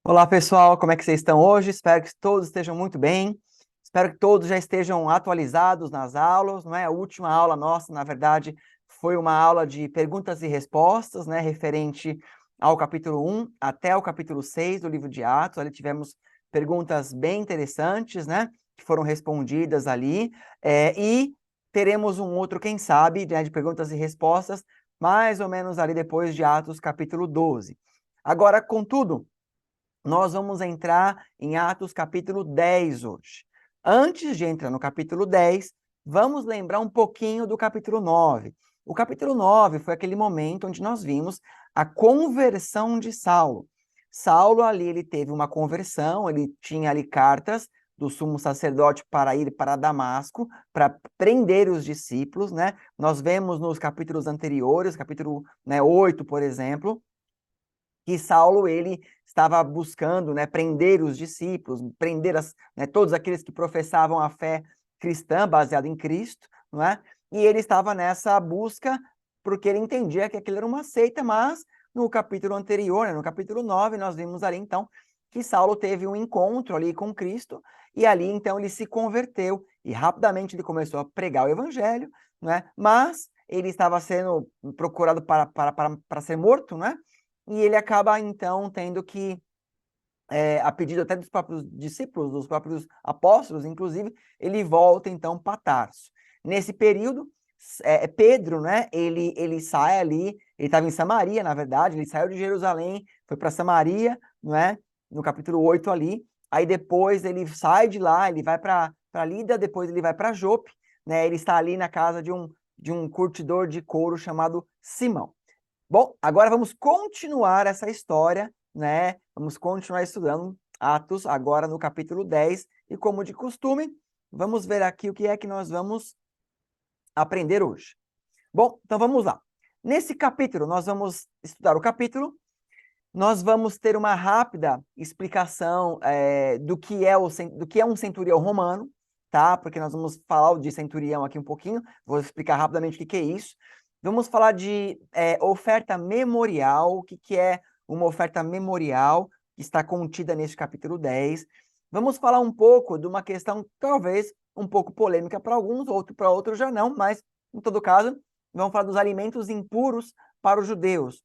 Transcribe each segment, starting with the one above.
Olá, pessoal, como é que vocês estão hoje? Espero que todos estejam muito bem. Espero que todos já estejam atualizados nas aulas, não é? A última aula nossa, na verdade, foi uma aula de perguntas e respostas, né, referente ao capítulo 1 até o capítulo 6 do livro de Atos. Ali tivemos perguntas bem interessantes, né, que foram respondidas ali, e teremos um outro, quem sabe, né, de perguntas e respostas, mais ou menos ali depois de Atos capítulo 12. Agora, contudo, nós vamos entrar em Atos capítulo 10 hoje. Antes de entrar no capítulo 10, vamos lembrar um pouquinho do capítulo 9. O capítulo 9 foi aquele momento onde nós vimos a conversão de Saulo. Saulo ali, ele teve uma conversão, ele tinha ali cartas do sumo sacerdote para ir para Damasco, para prender os discípulos, né? Nós vemos nos capítulos anteriores, capítulo 8, por exemplo, que Saulo ele estava buscando, né, prender os discípulos, prender todos aqueles que professavam a fé cristã baseada em Cristo, não é? E ele estava nessa busca porque ele entendia que aquilo era uma seita, mas no capítulo anterior, né, no capítulo 9, nós vimos ali então que Saulo teve um encontro ali com Cristo e ali então ele se converteu e rapidamente ele começou a pregar o evangelho, não é? Mas ele estava sendo procurado para ser morto, né? E ele acaba, então, tendo que, a pedido até dos próprios discípulos, dos próprios apóstolos, inclusive, ele volta, então, para Tarso. Nesse período, Pedro, né, ele sai ali, ele estava em Samaria, na verdade, ele saiu de Jerusalém, foi para Samaria, não é? No capítulo 8 ali, aí depois ele sai de lá, ele vai para Lida, depois ele vai para Jope, né, ele está ali na casa de um curtidor de couro chamado Simão. Bom, agora vamos continuar essa história, né? Vamos continuar estudando Atos, agora no capítulo 10. E como de costume, vamos ver aqui o que é que nós vamos aprender hoje. Bom, então vamos lá. Nesse capítulo, nós vamos estudar o capítulo, nós vamos ter uma rápida explicação do que é um centurião romano, tá? Porque nós vamos falar de centurião aqui um pouquinho, vou explicar rapidamente o que é isso. Vamos falar de oferta memorial, o que é uma oferta memorial, que está contida neste capítulo 10. Vamos falar um pouco de uma questão, talvez, um pouco polêmica para alguns, para outros já não, mas, em todo caso, vamos falar dos alimentos impuros para os judeus,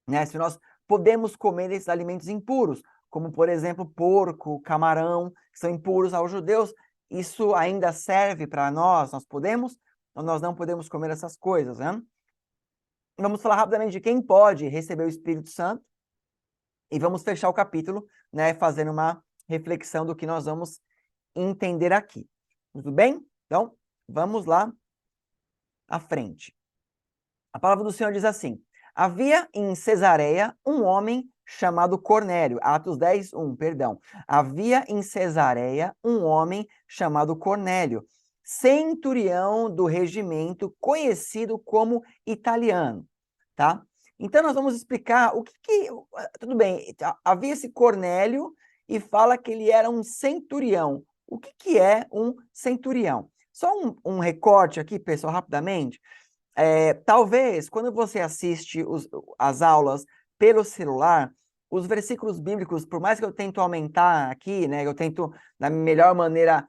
né? Se nós podemos comer esses alimentos impuros, como, por exemplo, porco, camarão, que são impuros aos judeus, isso ainda serve para nós? Nós podemos ou nós não podemos comer essas coisas, né? Vamos falar rapidamente de quem pode receber o Espírito Santo e vamos fechar o capítulo, né, fazendo uma reflexão do que nós vamos entender aqui. Tudo bem? Então, vamos lá à frente. A palavra do Senhor diz assim: havia em Cesareia um homem chamado Cornélio. Atos 10, 1, perdão. Havia em Cesareia um homem chamado Cornélio, centurião do regimento, conhecido como italiano, tá? Então nós vamos explicar tudo bem, havia esse Cornélio e fala que ele era um centurião. O que é um centurião? Só um recorte aqui, pessoal, rapidamente. Talvez, quando você assiste as aulas pelo celular, os versículos bíblicos, por mais que eu tento aumentar aqui, né, eu tento, da melhor maneira,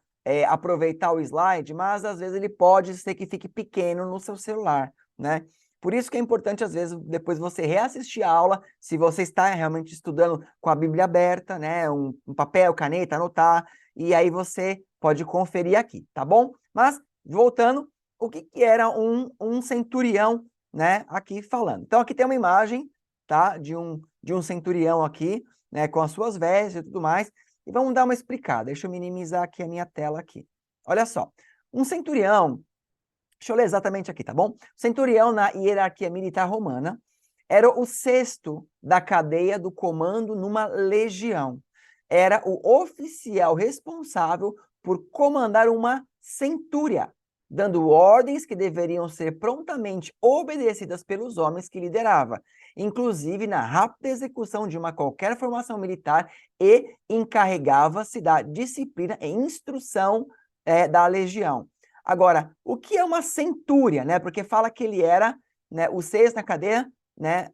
aproveitar o slide, mas às vezes ele pode ser que fique pequeno no seu celular, né? Por isso que é importante, às vezes, depois você reassistir a aula, se você está realmente estudando com a Bíblia aberta, né, um papel, caneta, anotar, e aí você pode conferir aqui, tá bom? Mas, voltando, o que era um centurião, né, aqui falando. Então, aqui tem uma imagem, tá, de um centurião aqui, né, com as suas vestes e tudo mais, e vamos dar uma explicada. Deixa eu minimizar aqui a minha tela aqui. Olha só, um centurião, deixa eu ler exatamente aqui, tá bom? O centurião na hierarquia militar romana era o sexto da cadeia do comando numa legião. Era o oficial responsável por comandar uma centúria, dando ordens que deveriam ser prontamente obedecidas pelos homens que liderava, inclusive na rápida execução de uma qualquer formação militar, e encarregava-se da disciplina e instrução da legião. Agora, o que é uma centúria, né? Porque fala que ele era, né, o sexto na cadeia, né,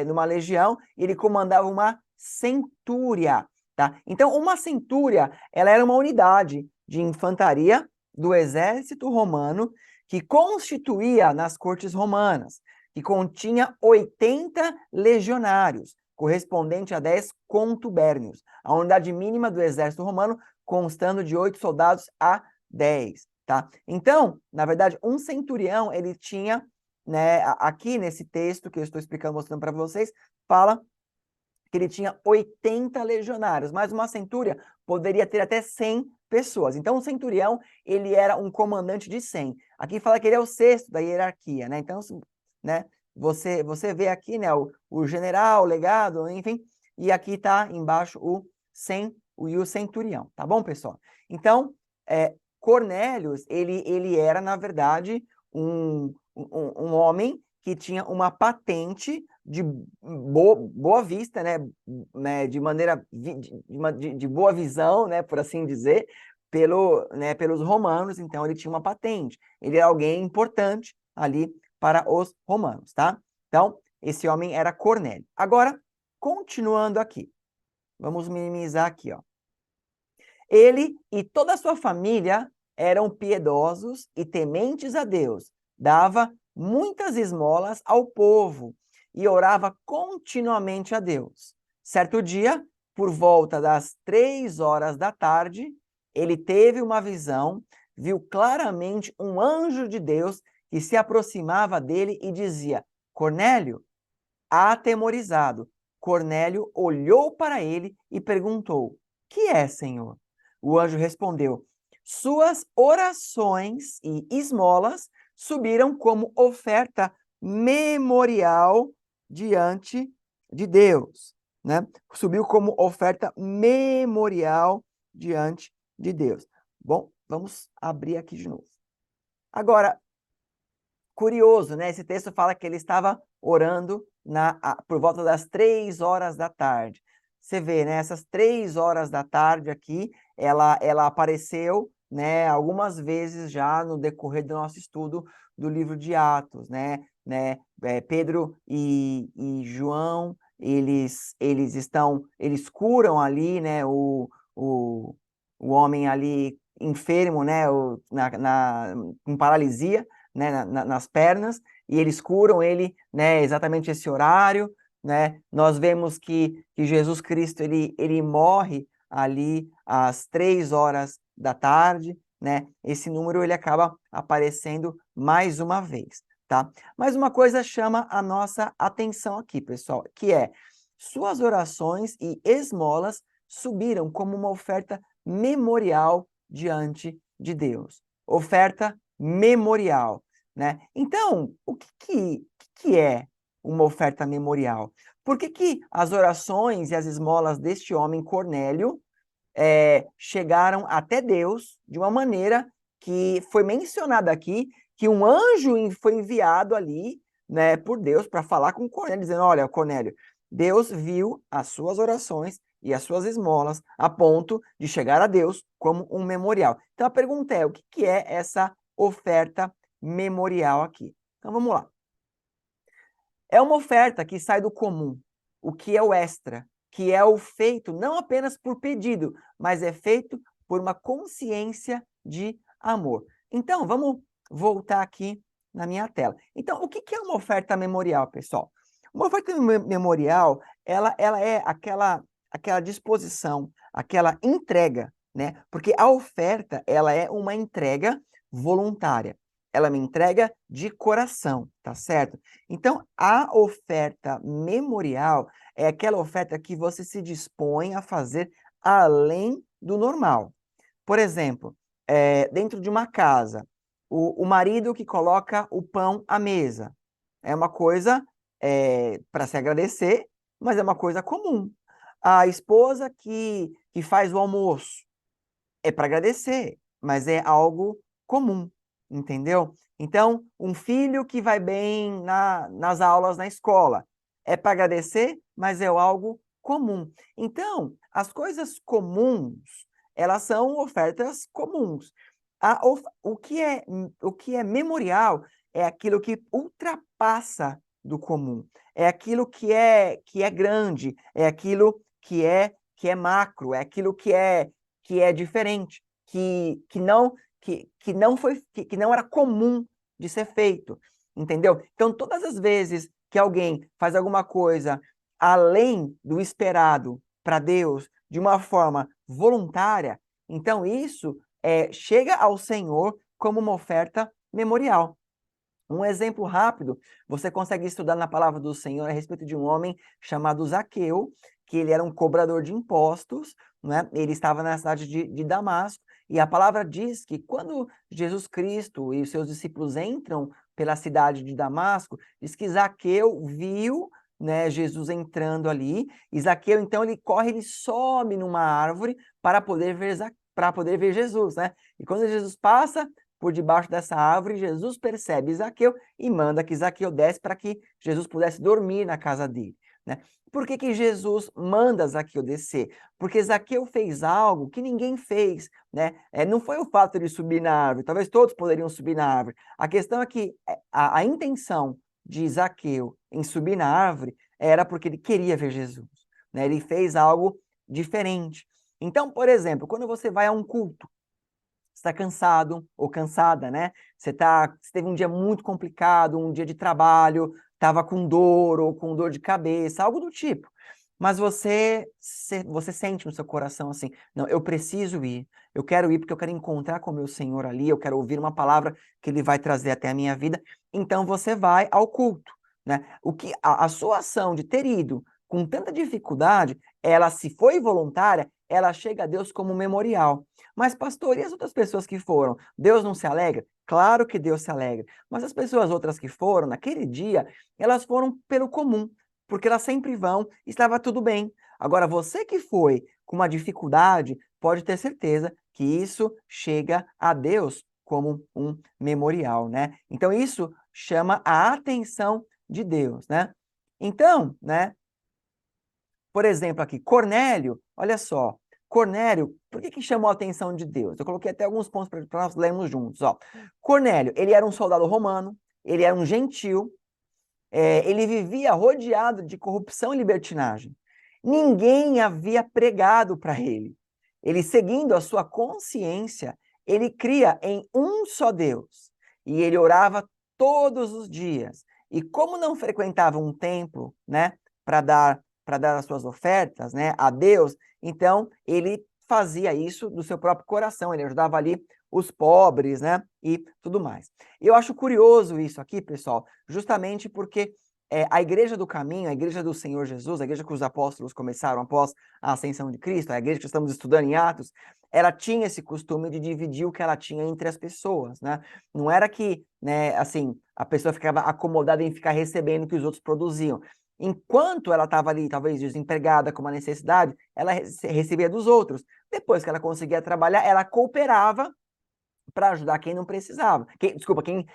numa legião, e ele comandava uma centúria, tá? Então, uma centúria, ela era uma unidade de infantaria do exército romano que constituía nas cortes romanas, que continha 80 legionários, correspondente a 10 contubérnios, a unidade mínima do exército romano, constando de 8 soldados a 10, tá? Então, na verdade, um centurião, ele tinha, né, aqui nesse texto que eu estou explicando, mostrando para vocês, fala que ele tinha 80 legionários, mas uma centúria poderia ter até 100 pessoas. Então, o centurião, ele era um comandante de 100. Aqui fala que ele é o sexto da hierarquia, né? Então, né, você vê aqui, né, o general, o legado, enfim, e aqui está embaixo o centurião, tá bom, pessoal? Então, Cornélios, ele era, na verdade, um homem que tinha uma patente de boa vista, né, de maneira de boa visão, né, por assim dizer, pelos romanos. Então ele tinha uma patente, ele era alguém importante ali para os romanos, tá? Então esse homem era Cornélio. Agora, continuando aqui, vamos minimizar aqui, ó. Ele e toda a sua família eram piedosos e tementes a Deus, dava muitas esmolas ao povo e orava continuamente a Deus. Certo dia, por volta das 3 horas da tarde, ele teve uma visão, viu claramente um anjo de Deus que se aproximava dele e dizia: Cornélio. Atemorizado, Cornélio olhou para ele e perguntou: Que é, Senhor? O anjo respondeu: Suas orações e esmolas subiram como oferta memorial diante de Deus, né? Subiu como oferta memorial diante de Deus. Bom, vamos abrir aqui de novo. Agora, curioso, né? Esse texto fala que ele estava orando por volta das 3 horas da tarde. Você vê, né? Essas 3 horas da tarde aqui, ela apareceu, né, algumas vezes já no decorrer do nosso estudo do livro de Atos, né? Pedro e João, eles curam ali, né, o homem ali enfermo, né, com paralisia, né, nas pernas, e eles curam ele, né, exatamente esse horário, né? Nós vemos que Jesus Cristo, ele morre ali às 3 horas da tarde, né? Esse número, ele acaba aparecendo mais uma vez, tá? Mas uma coisa chama a nossa atenção aqui, pessoal, que é: suas orações e esmolas subiram como uma oferta memorial diante de Deus. Oferta memorial, né? Então, o que é uma oferta memorial? Por que as orações e as esmolas deste homem Cornélio chegaram até Deus de uma maneira que foi mencionada aqui, que um anjo foi enviado ali, né, por Deus para falar com Cornélio, dizendo: olha, Cornélio, Deus viu as suas orações e as suas esmolas a ponto de chegar a Deus como um memorial. Então a pergunta é: o que é essa oferta memorial aqui? Então vamos lá. É uma oferta que sai do comum, o que é o extra, que é o feito não apenas por pedido, mas é feito por uma consciência de amor. Então, vamos voltar aqui na minha tela. Então, o que é uma oferta memorial, pessoal? Uma oferta memorial, ela é aquela disposição, aquela entrega, né? Porque a oferta, ela é uma entrega voluntária. Ela me entrega de coração, tá certo? Então, a oferta memorial é aquela oferta que você se dispõe a fazer além do normal. Por exemplo, dentro de uma casa, o marido que coloca o pão à mesa. É uma coisa para se agradecer, mas é uma coisa comum. A esposa que faz o almoço é para agradecer, mas é algo comum, entendeu? Então, um filho que vai bem nas aulas na escola é para agradecer, mas é algo comum. Então, as coisas comuns, elas são ofertas comuns. O que é memorial é aquilo que ultrapassa do comum, é aquilo que é grande, é aquilo que é macro, é aquilo que é diferente, que não era comum de ser feito, entendeu? Então, todas as vezes que alguém faz alguma coisa além do esperado para Deus, de uma forma voluntária, então isso chega ao Senhor como uma oferta memorial. Um exemplo rápido, você consegue estudar na palavra do Senhor a respeito de um homem chamado Zaqueu, que ele era um cobrador de impostos, né? Ele estava na cidade de Damasco, e a palavra diz que quando Jesus Cristo e os seus discípulos entram pela cidade de Damasco, diz que Zaqueu viu, né, Jesus entrando ali, e Zaqueu, então, ele corre, ele some numa árvore para poder ver Jesus, né? E quando Jesus passa por debaixo dessa árvore, Jesus percebe Zaqueu e manda que Zaqueu desce para que Jesus pudesse dormir na casa dele, né? Por que Jesus manda Zaqueu descer? Porque Zaqueu fez algo que ninguém fez, né? Não foi o fato de subir na árvore, talvez todos poderiam subir na árvore. A questão é que a intenção de Zaqueu em subir na árvore era porque ele queria ver Jesus, né? Ele fez algo diferente. Então, por exemplo, quando você vai a um culto, você está cansado ou cansada, né? Você teve um dia muito complicado, um dia de trabalho, estava com dor ou com dor de cabeça, algo do tipo. Mas você sente no seu coração assim, não, eu preciso ir, eu quero ir porque eu quero encontrar com o meu Senhor ali, eu quero ouvir uma palavra que Ele vai trazer até a minha vida. Então você vai ao culto, né? A sua ação de ter ido com tanta dificuldade, ela se foi voluntária, ela chega a Deus como um memorial. Mas, pastor, e as outras pessoas que foram? Deus não se alegra? Claro que Deus se alegra. Mas as pessoas outras que foram, naquele dia, elas foram pelo comum, porque elas sempre vão e estava tudo bem. Agora, você que foi com uma dificuldade, pode ter certeza que isso chega a Deus como um memorial, né? Então, isso chama a atenção de Deus, né? Então, né? Por exemplo, aqui, Cornélio, olha só, Cornélio, por que chamou a atenção de Deus? Eu coloquei até alguns pontos para nós lermos juntos, ó. Cornélio, ele era um soldado romano, ele era um gentil, ele vivia rodeado de corrupção e libertinagem. Ninguém havia pregado para ele. Ele, seguindo a sua consciência, ele cria em um só Deus. E ele orava todos os dias. E como não frequentava um templo, né, para dar as suas ofertas, né, a Deus, então ele fazia isso do seu próprio coração. Ele ajudava ali os pobres, né, e tudo mais. Eu acho curioso isso aqui, pessoal, justamente porque a igreja do caminho, a igreja do Senhor Jesus, a igreja que os apóstolos começaram após a ascensão de Cristo, a igreja que estamos estudando em Atos, ela tinha esse costume de dividir o que ela tinha entre as pessoas, né? Não era que, né, assim, a pessoa ficava acomodada em ficar recebendo o que os outros produziam. Enquanto ela estava ali, talvez desempregada, com uma necessidade, ela recebia dos outros. Depois que ela conseguia trabalhar, ela cooperava para ajudar quem não precisava.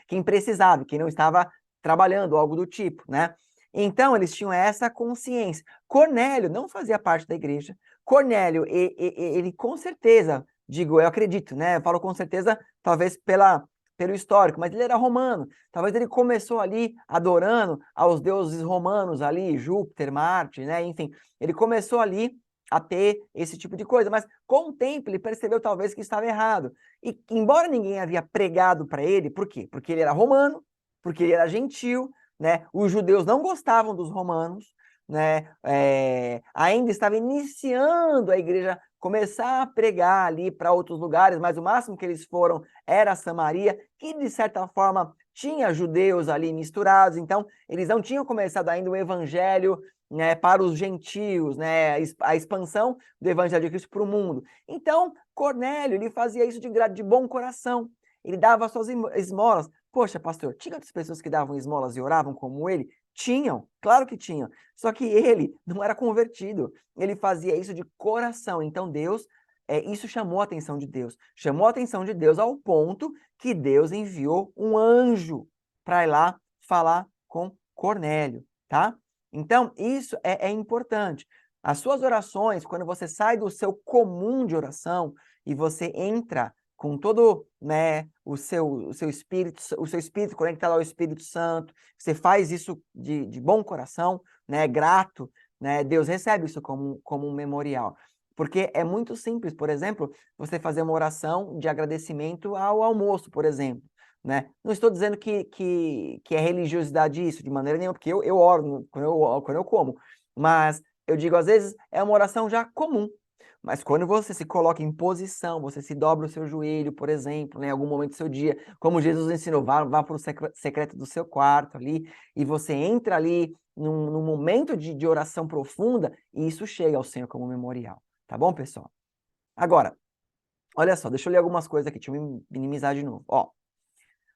Quem precisava, quem não estava trabalhando, algo do tipo, né? Então, eles tinham essa consciência. Cornélio não fazia parte da igreja. Cornélio, ele com certeza, digo, eu acredito, né? Eu falo com certeza, talvez pelo histórico, mas ele era romano. Talvez ele começou ali adorando aos deuses romanos ali, Júpiter, Marte, né? Enfim, ele começou ali a ter esse tipo de coisa, mas com o tempo ele percebeu talvez que estava errado. E embora ninguém havia pregado para ele, por quê? Porque ele era romano, porque ele era gentil, né? Os judeus não gostavam dos romanos, né? Ainda estava iniciando a igreja começar a pregar ali para outros lugares, mas o máximo que eles foram era Samaria, que de certa forma tinha judeus ali misturados, então eles não tinham começado ainda o evangelho, né, para os gentios, né, a expansão do evangelho de Cristo para o mundo. Então, Cornélio, ele fazia isso de bom coração. Ele dava suas esmolas. Poxa, pastor, tinha outras pessoas que davam esmolas e oravam como ele? Tinham, claro que tinham. Só que ele não era convertido. Ele fazia isso de coração. Então, Deus, isso chamou a atenção de Deus. Chamou a atenção de Deus ao ponto que Deus enviou um anjo para ir lá falar com Cornélio, tá? Então, isso é importante. As suas orações, quando você sai do seu comum de oração e você entra com todo, né, o seu espírito conectado ao Espírito Santo, você faz isso de bom coração, né, grato, né? Deus recebe isso como um memorial. Porque é muito simples, por exemplo, você fazer uma oração de agradecimento ao almoço, por exemplo, né? Não estou dizendo que é religiosidade isso, de maneira nenhuma, porque eu oro quando eu como, mas eu digo, às vezes, é uma oração já comum, mas quando você se coloca em posição, você se dobra o seu joelho, por exemplo, né, em algum momento do seu dia, como Jesus ensinou, vá para o secreto do seu quarto ali, e você entra ali num momento de oração profunda, e isso chega ao Senhor como memorial. Tá bom, pessoal? Agora, olha só, deixa eu ler algumas coisas aqui, deixa eu minimizar de novo. Ó,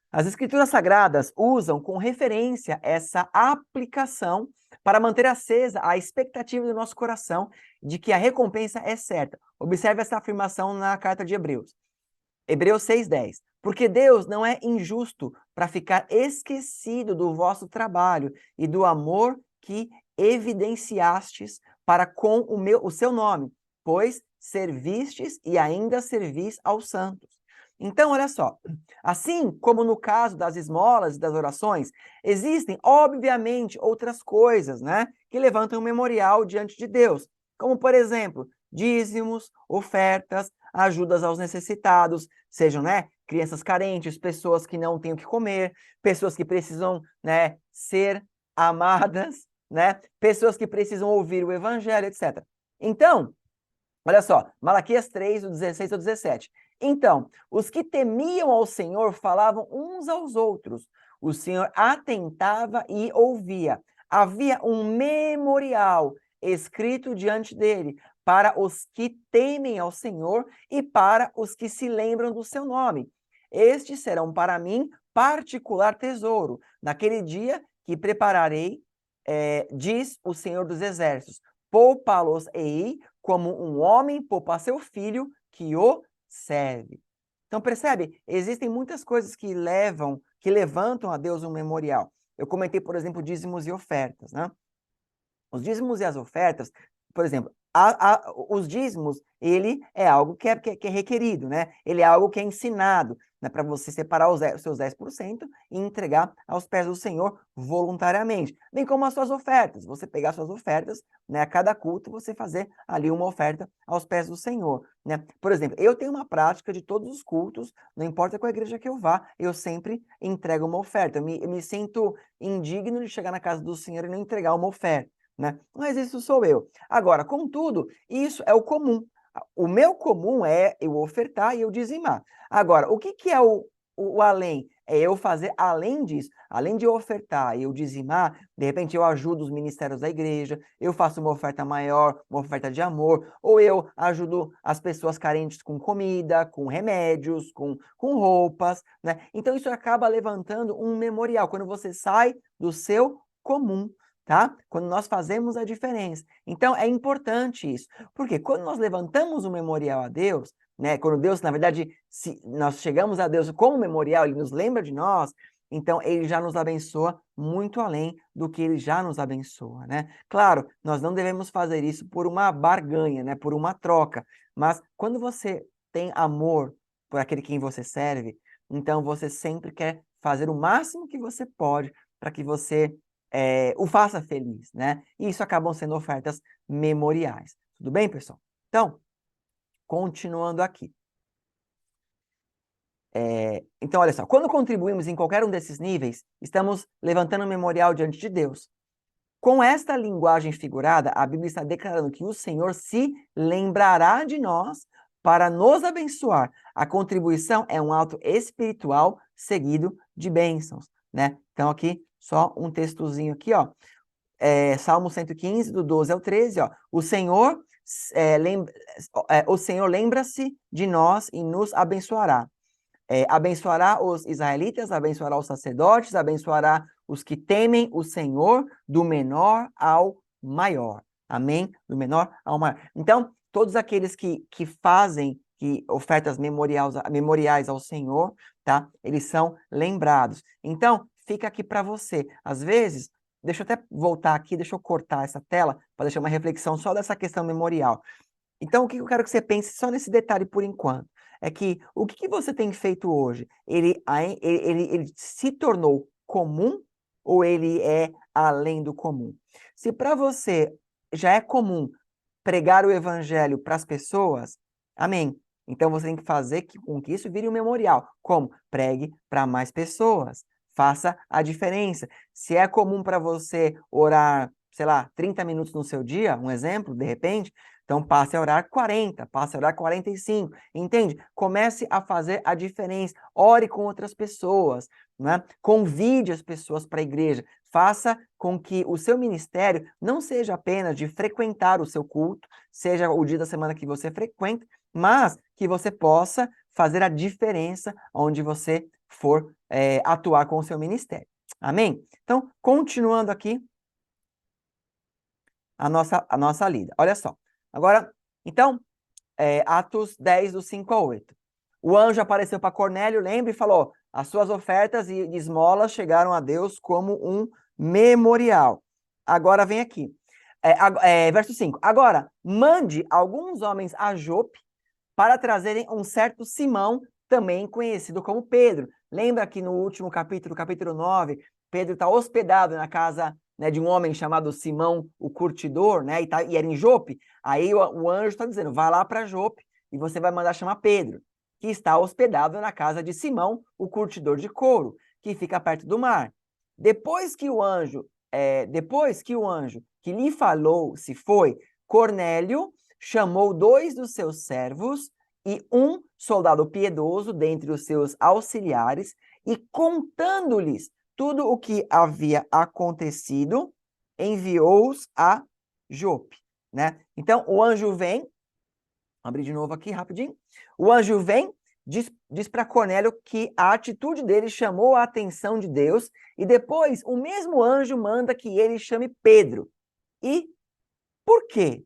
as Escrituras Sagradas usam com referência essa aplicação para manter acesa a expectativa do nosso coração de que a recompensa é certa. Observe essa afirmação na carta de Hebreus. Hebreus 6:10. Porque Deus não é injusto para ficar esquecido do vosso trabalho e do amor que evidenciastes para com o seu nome, pois servistes e ainda servis aos santos. Então, olha só, assim como no caso das esmolas e das orações, existem, obviamente, outras coisas, né, que levantam um memorial diante de Deus, como, por exemplo, dízimos, ofertas, ajudas aos necessitados, sejam, né, crianças carentes, pessoas que não têm o que comer, pessoas que precisam, né, ser amadas, né, pessoas que precisam ouvir o evangelho, etc. Então, olha só, Malaquias 3, do 16 ao 17. Então, os que temiam ao Senhor falavam uns aos outros. O Senhor atentava e ouvia. Havia um memorial escrito diante dele para os que temem ao Senhor e para os que se lembram do seu nome. Estes serão para mim particular tesouro. Naquele dia que prepararei, diz o Senhor dos Exércitos, poupá-los-ei como um homem poupa seu filho que o serve. Então, percebe? Existem muitas coisas que levantam a Deus um memorial. Eu comentei, por exemplo, dízimos e ofertas, né? Os dízimos e as ofertas, por exemplo, os dízimos, ele é algo que é requerido, né? Ele é algo que é ensinado, né? Para você separar os seus 10% e entregar aos pés do Senhor voluntariamente. Bem como as suas ofertas, você pegar suas ofertas, né? A cada culto você fazer ali uma oferta aos pés do Senhor, né? Por exemplo, eu tenho uma prática de todos os cultos, não importa qual igreja que eu vá, eu sempre entrego uma oferta. Eu me sinto indigno de chegar na casa do Senhor e não entregar uma oferta, né? Mas isso sou eu. Agora, contudo, isso é o comum. O meu comum é eu ofertar e eu dizimar. Agora, o que é o além? É eu fazer além disso. Além de eu ofertar e eu dizimar, de repente eu ajudo os ministérios da igreja, eu faço uma oferta maior, uma oferta de amor, ou eu ajudo as pessoas carentes com comida, com remédios, com roupas, né? Então isso acaba levantando um memorial. Quando você sai do seu comum, tá? Quando nós fazemos a diferença. Então, é importante isso. Porque quando nós levantamos um memorial a Deus, né? Quando Deus, na verdade, se nós chegamos a Deus como memorial, Ele nos lembra de nós, então Ele já nos abençoa muito além do que Ele já nos abençoa, né? Claro, nós não devemos fazer isso por uma barganha, né? Por uma troca. Mas quando você tem amor por aquele quem você serve, então você sempre quer fazer o máximo que você pode para que você o faça feliz, né? E isso acabam sendo ofertas memoriais. Tudo bem, pessoal? Então, continuando aqui. Então, olha só, quando contribuímos em qualquer um desses níveis, estamos levantando um memorial diante de Deus. Com esta linguagem figurada, a Bíblia está declarando que o Senhor se lembrará de nós para nos abençoar. A contribuição é um ato espiritual seguido de bênçãos, né? Então, aqui, só um textozinho aqui, ó. Salmo 115, do 12 ao 13, ó. O Senhor lembra-se de nós e nos abençoará. Abençoará os israelitas, abençoará os sacerdotes, abençoará os que temem o Senhor, do menor ao maior. Amém? Do menor ao maior. Então, todos aqueles que fazem ofertas memoriais ao Senhor, tá? Eles são lembrados. Então, fica aqui para você. Às vezes, deixa eu até voltar aqui, deixa eu cortar essa tela para deixar uma reflexão só dessa questão memorial. Então, o que eu quero que você pense só nesse detalhe por enquanto? É que o que você tem feito hoje? Ele se tornou comum ou ele é além do comum? Se para você já é comum pregar o evangelho para as pessoas, amém. Então você tem que fazer com que isso vire um memorial. Como? Pregue para mais pessoas. Faça a diferença. Se é comum para você orar, sei lá, 30 minutos no seu dia, um exemplo, de repente, então passe a orar 40, passe a orar 45, entende? Comece a fazer a diferença. Ore com outras pessoas, né? Convide as pessoas para a igreja. Faça com que o seu ministério não seja apenas de frequentar o seu culto, seja o dia da semana que você frequenta, mas que você possa fazer a diferença onde você for atuar com o seu ministério. Amém? Então, continuando aqui a nossa lida. Olha só. Agora, então, Atos 10, do 5 ao 8. O anjo apareceu para Cornélio, lembra, e falou: as suas ofertas e esmolas chegaram a Deus como um memorial. Agora vem aqui. Verso 5. Agora, mande alguns homens a Jope para trazerem um certo Simão, também conhecido como Pedro. Lembra que no último capítulo, capítulo 9, Pedro está hospedado na casa, né, de um homem chamado Simão, o curtidor, né, e era em Jope? Aí o anjo está dizendo, vai lá para Jope e você vai mandar chamar Pedro, que está hospedado na casa de Simão, o curtidor de couro, que fica perto do mar. Depois que o anjo que lhe falou se foi, Cornélio chamou 2 dos seus servos e um soldado piedoso dentre os seus auxiliares, e contando-lhes tudo o que havia acontecido, enviou-os a Jope, né? Então, o anjo vem, abrir de novo aqui rapidinho, o anjo vem, diz para Cornélio que a atitude dele chamou a atenção de Deus, e depois o mesmo anjo manda que ele chame Pedro. E por quê?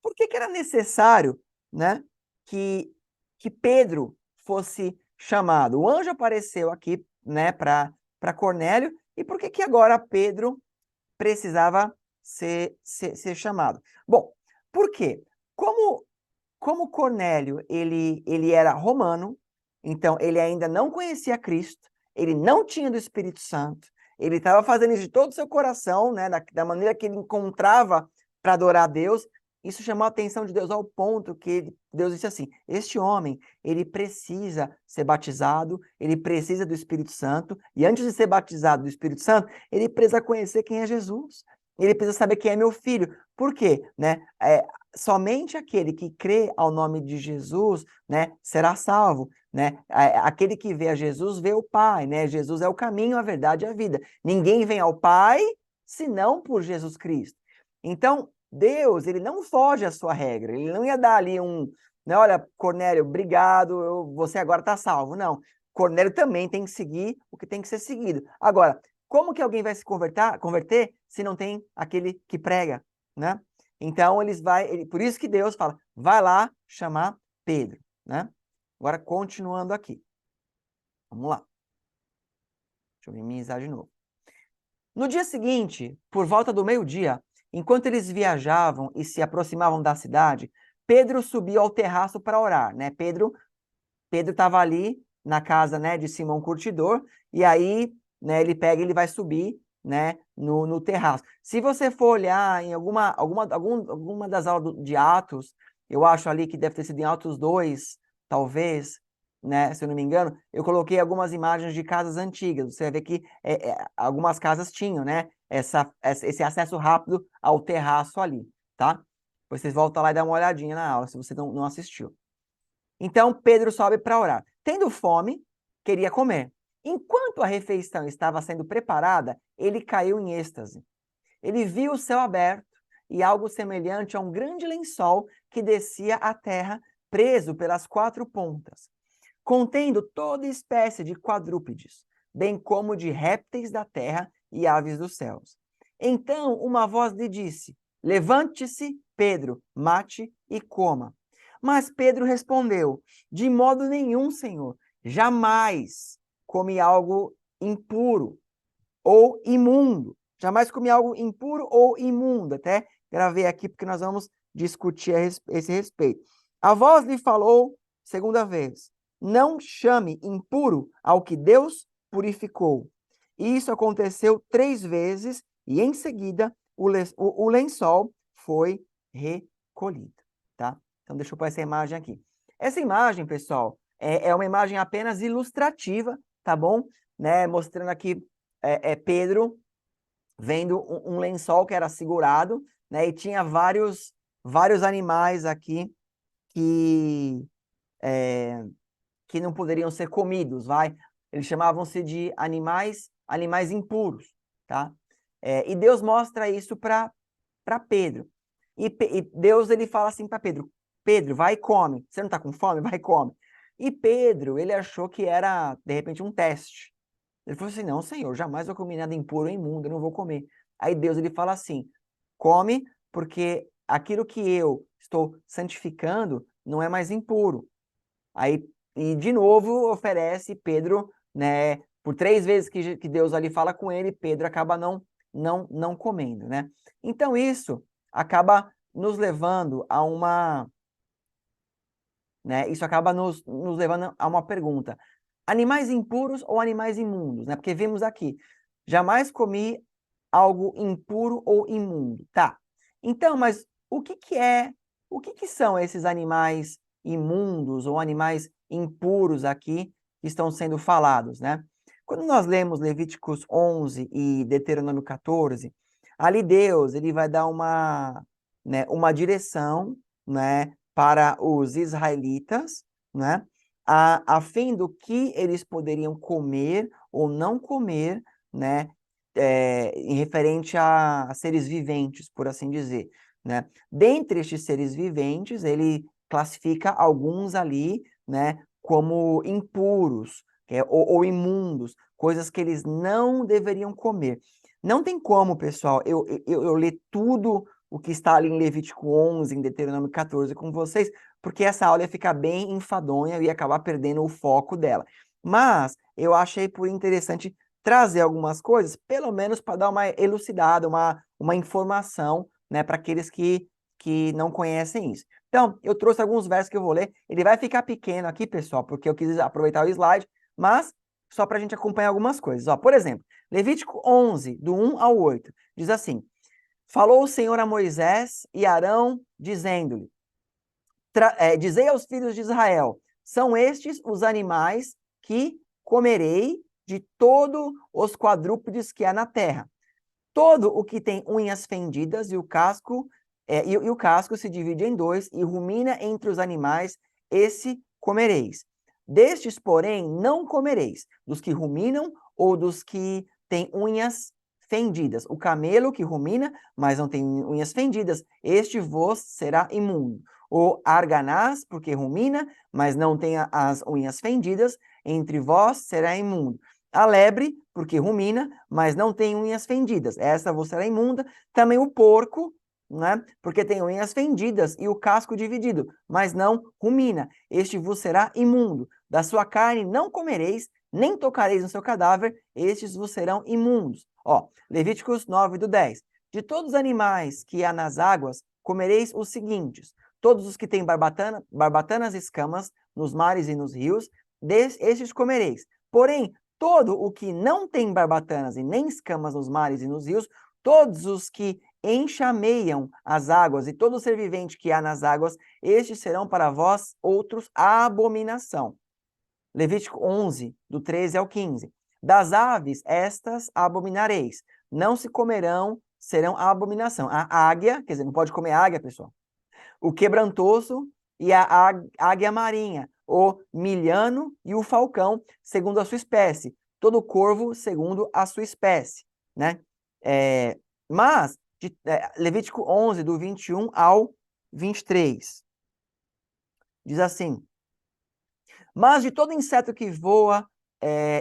Por que era necessário, né, que Pedro fosse chamado? O anjo apareceu aqui, né, para Cornélio, e por que agora Pedro precisava ser chamado? Bom, por quê? Como Cornélio ele era romano, então ele ainda não conhecia Cristo, ele não tinha do Espírito Santo, ele estava fazendo isso de todo o seu coração, né, da maneira que ele encontrava para adorar a Deus. Isso chamou a atenção de Deus ao ponto que Deus disse assim: este homem, ele precisa ser batizado, ele precisa do Espírito Santo, e antes de ser batizado do Espírito Santo, ele precisa conhecer quem é Jesus. Ele precisa saber quem é meu filho. Por quê? Né? Somente aquele que crê ao nome de Jesus, né, será salvo, né? Aquele que vê a Jesus vê o Pai, né? Jesus é o caminho, a verdade e a vida. Ninguém vem ao Pai senão por Jesus Cristo. Então, Deus, ele não foge à sua regra. Ele não ia dar ali né, olha, Cornélio, obrigado, você agora está salvo. Não. Cornélio também tem que seguir o que tem que ser seguido. Agora, como que alguém vai se converter se não tem aquele que prega, né? Então, por isso que Deus fala, vai lá chamar Pedro, né? Agora, continuando aqui. Vamos lá. Deixa eu minimizar de novo. No dia seguinte, por volta do meio-dia, enquanto eles viajavam e se aproximavam da cidade, Pedro subiu ao terraço para orar, né? Pedro estava ali na casa, né, de Simão Curtidor, e aí, né, ele vai subir, né, no terraço. Se você for olhar em alguma das aulas de Atos, eu acho ali que deve ter sido em Atos 2, talvez, né, se eu não me engano, eu coloquei algumas imagens de casas antigas. Você vai ver que algumas casas tinham, né, esse acesso rápido ao terraço ali, tá? Vocês voltam lá e dá uma olhadinha na aula, se você não assistiu. Então, Pedro sobe para orar. Tendo fome, queria comer. Enquanto a refeição estava sendo preparada, ele caiu em êxtase. Ele viu o céu aberto e algo semelhante a um grande lençol que descia à terra, preso pelas 4 pontas, contendo toda espécie de quadrúpedes, bem como de répteis da terra e aves dos céus. Então uma voz lhe disse: levante-se, Pedro, mate e coma. Mas Pedro respondeu: de modo nenhum, Senhor, jamais comi algo impuro ou imundo. Jamais comi algo impuro ou imundo. Até gravei aqui porque nós vamos discutir esse respeito. A voz lhe falou segunda vez: não chame impuro ao que Deus purificou. E isso aconteceu 3 vezes, e em seguida o lençol foi recolhido, tá? Então, deixa eu pôr essa imagem aqui. Essa imagem, pessoal, é uma imagem apenas ilustrativa, tá bom? Né? Mostrando aqui Pedro vendo um lençol que era segurado, né? E tinha vários animais aqui que não poderiam ser comidos, vai? Eles chamavam-se de animais impuros, tá? E Deus mostra isso para Pedro. E Deus ele fala assim para Pedro: Pedro, vai e come. Você não está com fome? Vai e come. E Pedro, ele achou que era, de repente, um teste. Ele falou assim: não, Senhor, jamais eu comi nada impuro ou imundo, eu não vou comer. Aí Deus ele fala assim: come, porque aquilo que eu estou santificando não é mais impuro. Aí, e de novo, oferece Pedro, né? Por 3 vezes que Deus ali fala com ele, Pedro acaba não comendo, né? Então, isso acaba nos levando a uma, né? Isso acaba nos levando a uma pergunta: animais impuros ou animais imundos, né? Porque vimos aqui, jamais comi algo impuro ou imundo. Tá. Então, mas o que são esses animais imundos ou animais impuros aqui que estão sendo falados, né? Quando nós lemos Levíticos 11 e Deuteronômio 14, ali Deus, ele vai dar uma direção, né, para os israelitas, né, a fim do que eles poderiam comer ou não comer, né, em referente a seres viventes, por assim dizer, né? Dentre estes seres viventes, ele classifica alguns ali, né, como impuros, ou imundos, coisas que eles não deveriam comer. Não tem como, pessoal, eu ler tudo o que está ali em Levítico 11, em Deuteronômio 14 com vocês, porque essa aula ia ficar bem enfadonha e ia acabar perdendo o foco dela. Mas eu achei por interessante trazer algumas coisas, pelo menos para dar uma elucidada, uma informação, né, para aqueles que não conhecem isso. Então, eu trouxe alguns versos que eu vou ler. Ele vai ficar pequeno aqui, pessoal, porque eu quis aproveitar o slide, mas só para a gente acompanhar algumas coisas. Ó, por exemplo, Levítico 11, do 1 ao 8, diz assim: falou o Senhor a Moisés e Arão, dizendo-lhe: dizei aos filhos de Israel, são estes os animais que comerei de todos os quadrúpedes que há na terra. Todo o que tem unhas fendidas e o casco e o casco se divide em 2 e rumina entre os animais, esse comereis. Destes, porém, não comereis, dos que ruminam ou dos que têm unhas fendidas. O camelo que rumina, mas não tem unhas fendidas, este vos será imundo. O arganaz, porque rumina, mas não tem as unhas fendidas, entre vós será imundo. A lebre, porque rumina, mas não tem unhas fendidas. Essa vos será imunda. Também o porco, né? Porque tem unhas fendidas e o casco dividido, mas não rumina. Este vos será imundo. Da sua carne não comereis, nem tocareis no seu cadáver, estes vos serão imundos. Ó, Levíticos 9, do 10. De todos os animais que há nas águas, comereis os seguintes: todos os que têm barbatanas e escamas nos mares e nos rios, estes comereis. Porém, todo o que não tem barbatanas e nem escamas nos mares e nos rios, todos os que enxameiam as águas e todo ser vivente que há nas águas, estes serão para vós outros abominação. Levítico 11, do 13 ao 15. Das aves, estas abominareis. Não se comerão, serão a abominação. A águia, quer dizer, não pode comer águia, pessoal. O quebrantoso e a águia marinha, o milhano e o falcão, segundo a sua espécie. Todo corvo, segundo a sua espécie, né? Mas, Levítico 11, do 21 ao 23, diz assim: mas de todo inseto que voa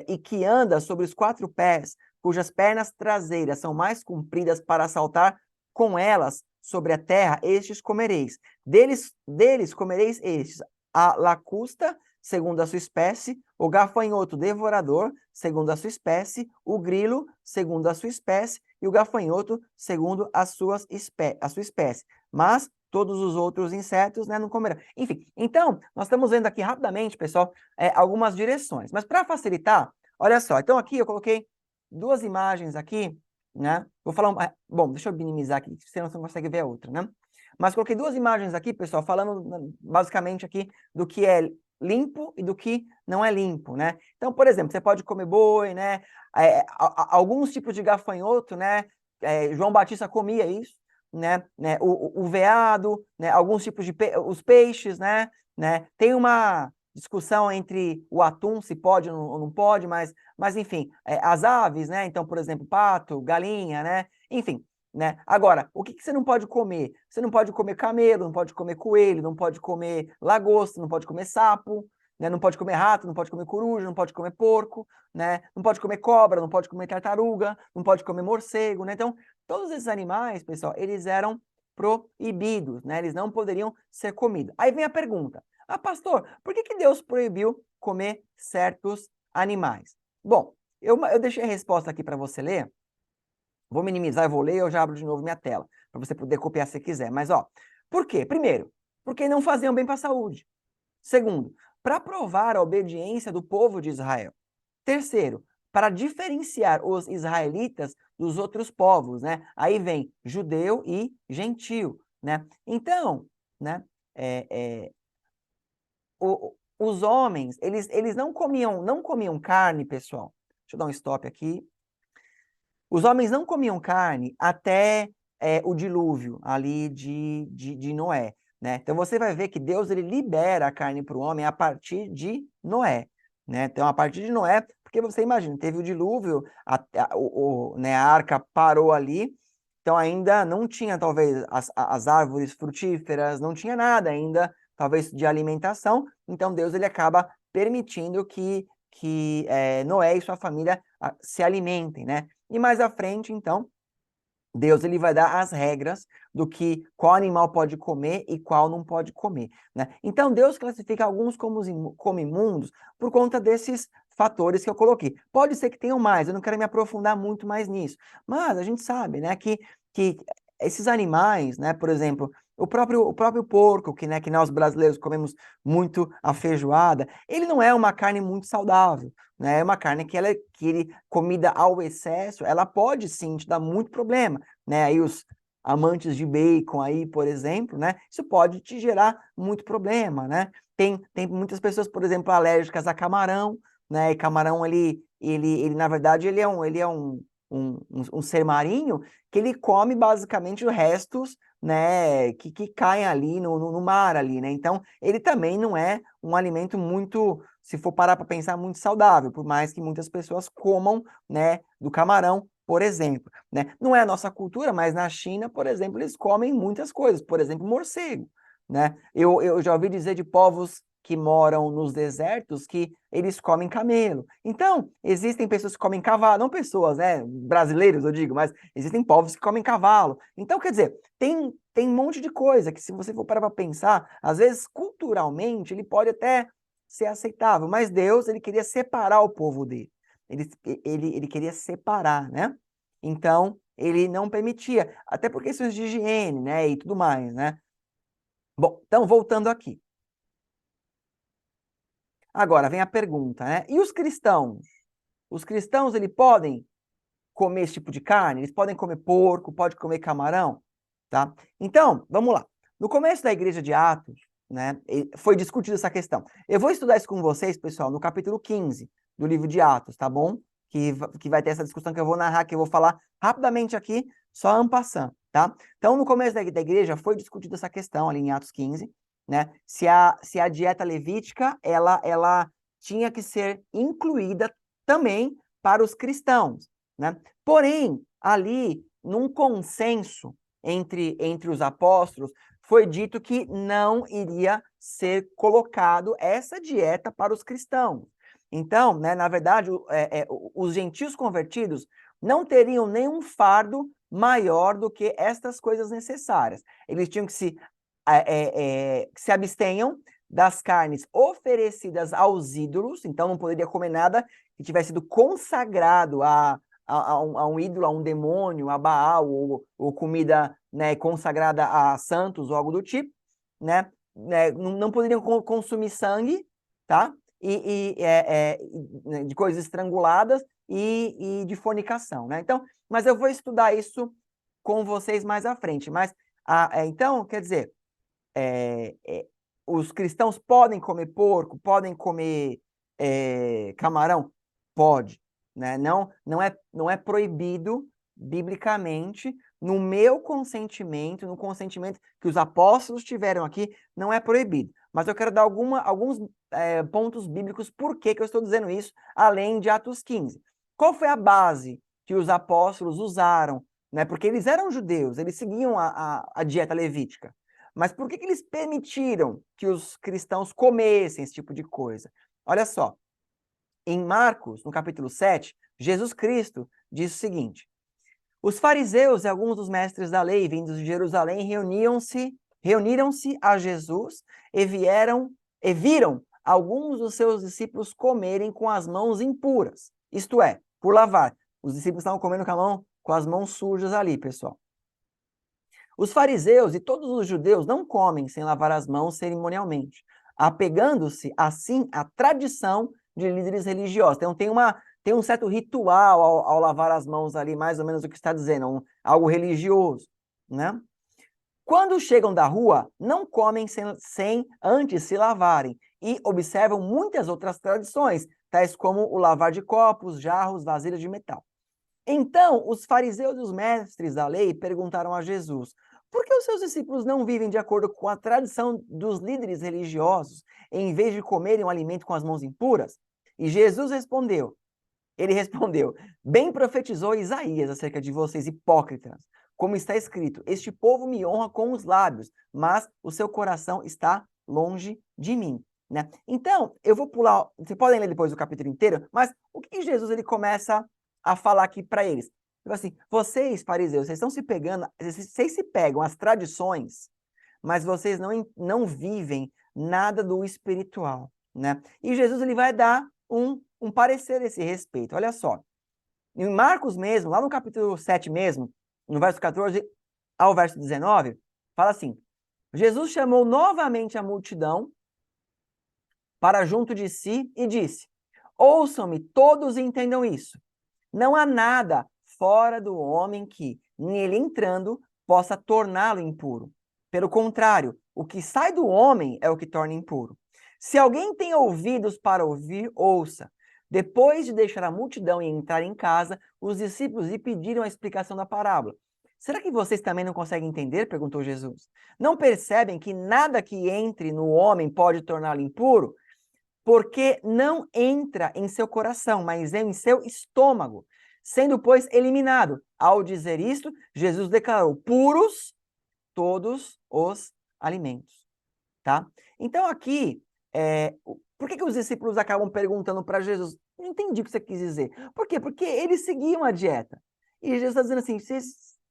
e que anda sobre os 4 pés, cujas pernas traseiras são mais compridas para saltar com elas sobre a terra, estes comereis. Deles comereis estes: a lacusta, segundo a sua espécie, o gafanhoto devorador, segundo a sua espécie, o grilo, segundo a sua espécie, e o gafanhoto, segundo a sua espécie. Mas todos os outros insetos, né, não comerão. Enfim, então, nós estamos vendo aqui rapidamente, pessoal, algumas direções. Mas para facilitar, olha só, então aqui eu coloquei 2 imagens aqui, né? Vou falar bom, deixa eu minimizar aqui, senão você não consegue ver a outra, né? Mas coloquei duas imagens aqui, pessoal, falando basicamente aqui do que é limpo e do que não é limpo, né? Então, por exemplo, você pode comer boi, né? Alguns tipos de gafanhoto, né? João Batista comia isso, né? O veado, né? Alguns tipos de os peixes, né? Tem uma discussão entre o atum, se pode ou não pode, mas enfim, as aves, né? Então, por exemplo, pato, galinha, né? Enfim, né? Agora, o que você não pode comer? Você não pode comer camelo, não pode comer coelho, não pode comer lagosta, não pode comer sapo, né? Não pode comer rato, não pode comer coruja, não pode comer porco, né? Não pode comer cobra, não pode comer tartaruga, não pode comer morcego, né? Então, todos esses animais, pessoal, eles eram proibidos, né? Eles não poderiam ser comidos. Aí vem a pergunta: ah, pastor, por que Deus proibiu comer certos animais? Bom, eu deixei a resposta aqui para você ler. Vou minimizar, eu vou ler, eu já abro de novo minha tela, para você poder copiar se quiser. Mas, ó, por quê? Primeiro, porque não faziam bem para a saúde. Segundo, para provar a obediência do povo de Israel. Terceiro, para diferenciar os israelitas dos outros povos, né? Aí vem judeu e gentil, né? Então, né? Os homens, eles não comiam carne, pessoal. Deixa eu dar um stop aqui. Os homens não comiam carne até o dilúvio ali de Noé, né? Então você vai ver que Deus ele libera a carne para o homem a partir de Noé, né? Então a partir de Noé, porque você imagina, teve o dilúvio, né, a arca parou ali, então ainda não tinha talvez as árvores frutíferas, não tinha nada ainda, talvez de alimentação, então Deus ele acaba permitindo que Noé e sua família se alimentem, né? E mais à frente, então, Deus ele vai dar as regras do que qual animal pode comer e qual não pode comer, né? Então Deus classifica alguns como imundos por conta desses fatores que eu coloquei. Pode ser que tenham mais, eu não quero me aprofundar muito mais nisso, mas a gente sabe, né, que esses animais, né, por exemplo, o próprio porco, que nós brasileiros comemos muito a feijoada, ele não é uma carne muito saudável, né? É uma carne comida ao excesso, ela pode sim te dar muito problema, né? Aí os amantes de bacon aí, por exemplo, né? Isso pode te gerar muito problema, né? Tem muitas pessoas, por exemplo, alérgicas a camarão, né? E camarão, ele na verdade, ele é um ser marinho que ele come basicamente os restos, né, que caem ali no mar ali, né? Então, ele também não é um alimento muito, se for parar para pensar, muito saudável, por mais que muitas pessoas comam, né, do camarão, por exemplo, né? Não é a nossa cultura, mas na China, por exemplo, eles comem muitas coisas, por exemplo, morcego, né? Eu já ouvi dizer de povos que moram nos desertos que eles comem camelo. Então, existem pessoas que comem cavalo, não pessoas, né, brasileiros, eu digo, mas existem povos que comem cavalo. Então, quer dizer, tem um monte de coisa que, se você for parar para pensar, às vezes, culturalmente, ele pode até ser aceitável, mas Deus, ele queria separar o povo dele. Ele queria separar, né? Então, ele não permitia, até por questões de higiene, né, e tudo mais, né? Bom, então, voltando aqui. Agora, vem a pergunta, né? E os cristãos? Os cristãos, eles podem comer esse tipo de carne? Eles podem comer porco, podem comer camarão, tá? Então, vamos lá. No começo da igreja de Atos, né, foi discutida essa questão. Eu vou estudar isso com vocês, pessoal, no capítulo 15 do livro de Atos, tá bom? Que vai ter essa discussão que eu vou narrar, que eu vou falar rapidamente aqui, só en passant, tá? Então, no começo da igreja foi discutida essa questão ali em Atos 15, né? Se a dieta levítica, ela tinha que ser incluída também para os cristãos, né? Porém, ali, num consenso entre os apóstolos, foi dito que não iria ser colocado essa dieta para os cristãos. Então, né, na verdade, os gentios convertidos não teriam nenhum fardo maior do que estas coisas necessárias. Eles tinham que se abstenham das carnes oferecidas aos ídolos, então não poderia comer nada que tivesse sido consagrado a um ídolo, a um demônio, a Baal, ou comida, né, consagrada a santos ou algo do tipo, né? Não poderiam consumir sangue, tá? De coisas estranguladas e de fornicação, né? Então, mas eu vou estudar isso com vocês mais à frente. Mas, então, quer dizer, os cristãos podem comer porco, podem comer camarão? Pode, né? Não é proibido biblicamente, no meu consentimento, no consentimento que os apóstolos tiveram aqui, não é proibido. Mas eu quero dar alguns pontos bíblicos por que eu estou dizendo isso, além de Atos 15. Qual foi a base que os apóstolos usaram? Né? Porque eles eram judeus, eles seguiam a dieta levítica. Mas por que eles permitiram que os cristãos comessem esse tipo de coisa? Olha só, em Marcos, no capítulo 7, Jesus Cristo diz o seguinte: os fariseus e alguns dos mestres da lei, vindos de Jerusalém, reuniram-se a Jesus e viram alguns dos seus discípulos comerem com as mãos impuras, isto é, por lavar. Os discípulos estavam comendo com as mãos sujas ali, pessoal. Os fariseus e todos os judeus não comem sem lavar as mãos cerimonialmente, apegando-se, assim, à tradição de líderes religiosos. Então, tem um certo ritual ao lavar as mãos ali, mais ou menos o que está dizendo, algo religioso, né? Quando chegam da rua, não comem sem antes se lavarem e observam muitas outras tradições, tais como o lavar de copos, jarros, vasilhas de metal. Então, os fariseus e os mestres da lei perguntaram a Jesus: por que os seus discípulos não vivem de acordo com a tradição dos líderes religiosos, em vez de comerem um alimento com as mãos impuras? E Jesus respondeu, bem profetizou Isaías acerca de vocês, hipócritas, como está escrito: este povo me honra com os lábios, mas o seu coração está longe de mim. Né? Então, eu vou pular, vocês podem ler depois o capítulo inteiro, mas o que Jesus ele começa a falar aqui para eles? Tipo assim, vocês, fariseus, vocês estão se pegando, vocês se pegam as tradições, mas vocês não vivem nada do espiritual, né? E Jesus ele vai dar um parecer a esse respeito. Olha só, em Marcos mesmo, lá no capítulo 7 mesmo, no verso 14 ao verso 19, fala assim: Jesus chamou novamente a multidão para junto de si e disse: ouçam-me todos e entendam isso. Não há nada fora do homem que, nele entrando, possa torná-lo impuro. Pelo contrário, o que sai do homem é o que torna impuro. Se alguém tem ouvidos para ouvir, ouça. Depois de deixar a multidão e entrar em casa, os discípulos lhe pediram a explicação da parábola. Será que vocês também não conseguem entender? Perguntou Jesus. Não percebem que nada que entre no homem pode torná-lo impuro? Porque não entra em seu coração, mas em seu estômago, sendo, pois, eliminado. Ao dizer isto, Jesus declarou puros todos os alimentos, tá? Então aqui, por que os discípulos acabam perguntando para Jesus? Não entendi o que você quis dizer. Por quê? Porque eles seguiam a dieta. E Jesus está dizendo assim,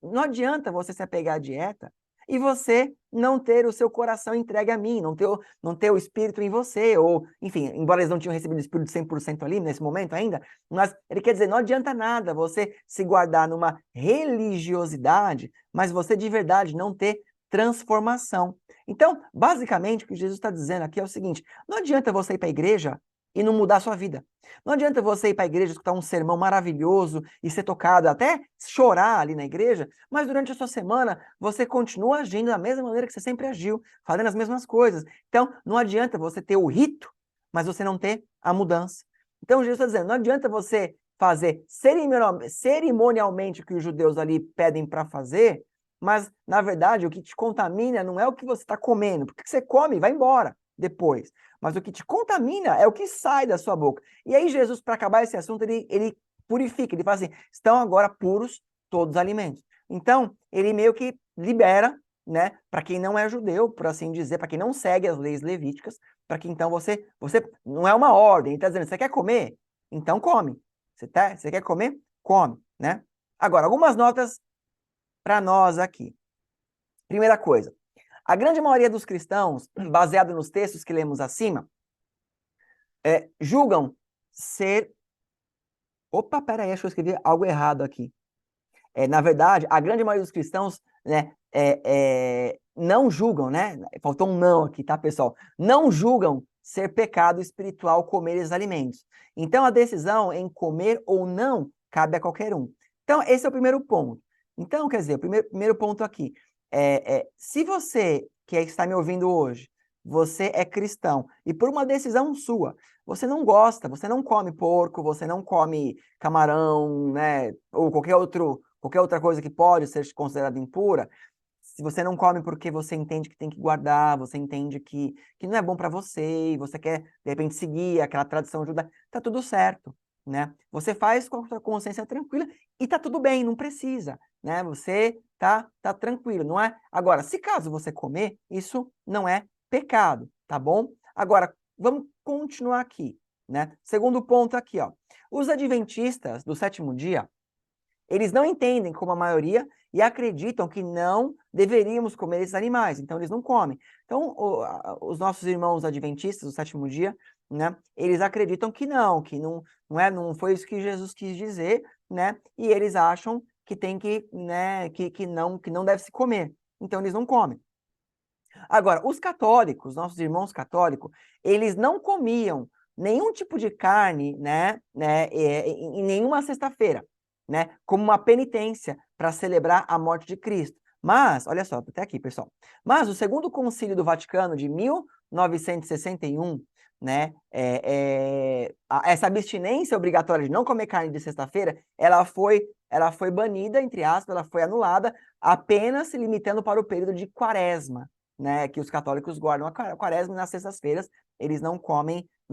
não adianta você se apegar à dieta e você não ter o seu coração entregue a mim, não ter o Espírito em você, ou, enfim, embora eles não tinham recebido o Espírito 100% ali, nesse momento ainda, mas ele quer dizer, não adianta nada você se guardar numa religiosidade, mas você de verdade não ter transformação. Então, basicamente, o que Jesus está dizendo aqui é o seguinte, não adianta você ir para a igreja e não mudar a sua vida. Não adianta você ir para a igreja, escutar um sermão maravilhoso e ser tocado, até chorar ali na igreja, mas durante a sua semana você continua agindo da mesma maneira que você sempre agiu, fazendo as mesmas coisas. Então, não adianta você ter o rito, mas você não ter a mudança. Então, Jesus está dizendo, não adianta você fazer cerimonialmente o que os judeus ali pedem para fazer, mas, na verdade, o que te contamina não é o que você está comendo, porque você come e vai embora depois. Mas o que te contamina é o que sai da sua boca. E aí Jesus, para acabar esse assunto, ele purifica, ele fala assim, estão agora puros todos os alimentos. Então, ele meio que libera, né, para quem não é judeu, por assim dizer, para quem não segue as leis levíticas, para que então você não é uma ordem, ele está dizendo, você quer comer? Então come. Você quer comer? Come, né? Agora, algumas notas para nós aqui. Primeira coisa, a grande maioria dos cristãos, baseado nos textos que lemos acima, julgam ser... Opa, peraí, acho que eu escrevi algo errado aqui. Na verdade, a grande maioria dos cristãos, né, não julgam, né? Faltou um não aqui, tá, pessoal? Não julgam ser pecado espiritual comer esses alimentos. Então, a decisão em comer ou não cabe a qualquer um. Então, esse é o primeiro ponto. Então, quer dizer, o primeiro ponto aqui se você que está me ouvindo hoje, você é cristão, e por uma decisão sua, você não gosta, você não come porco, você não come camarão, né, ou qualquer outra coisa que pode ser considerada impura, se você não come porque você entende que tem que guardar, você entende que não é bom para você, e você quer, de repente, seguir aquela tradição judaica, tá tudo certo, né? Você faz com a sua consciência tranquila e tá tudo bem, não precisa, né? Você tá tranquilo, não é? Agora, se caso você comer, isso não é pecado, tá bom? Agora, vamos continuar aqui, né? Segundo ponto aqui, ó. Os adventistas do sétimo dia, eles não entendem como a maioria e acreditam que não deveríamos comer esses animais, então eles não comem. Então, os nossos irmãos adventistas do sétimo dia, né, eles acreditam que não foi isso que Jesus quis dizer, né, e eles acham que tem que, né, que não deve se comer. Então eles não comem. Agora, os católicos, nossos irmãos católicos, eles não comiam nenhum tipo de carne, em nenhuma sexta-feira, né, como uma penitência para celebrar a morte de Cristo. Mas, olha só, até aqui, pessoal. Mas o Segundo Concílio do Vaticano de 1961, né, essa abstinência obrigatória de não comer carne de sexta-feira, ela foi banida, entre aspas, ela foi anulada, apenas se limitando para o período de quaresma, né, que os católicos guardam a quaresma, e nas sextas-feiras eles não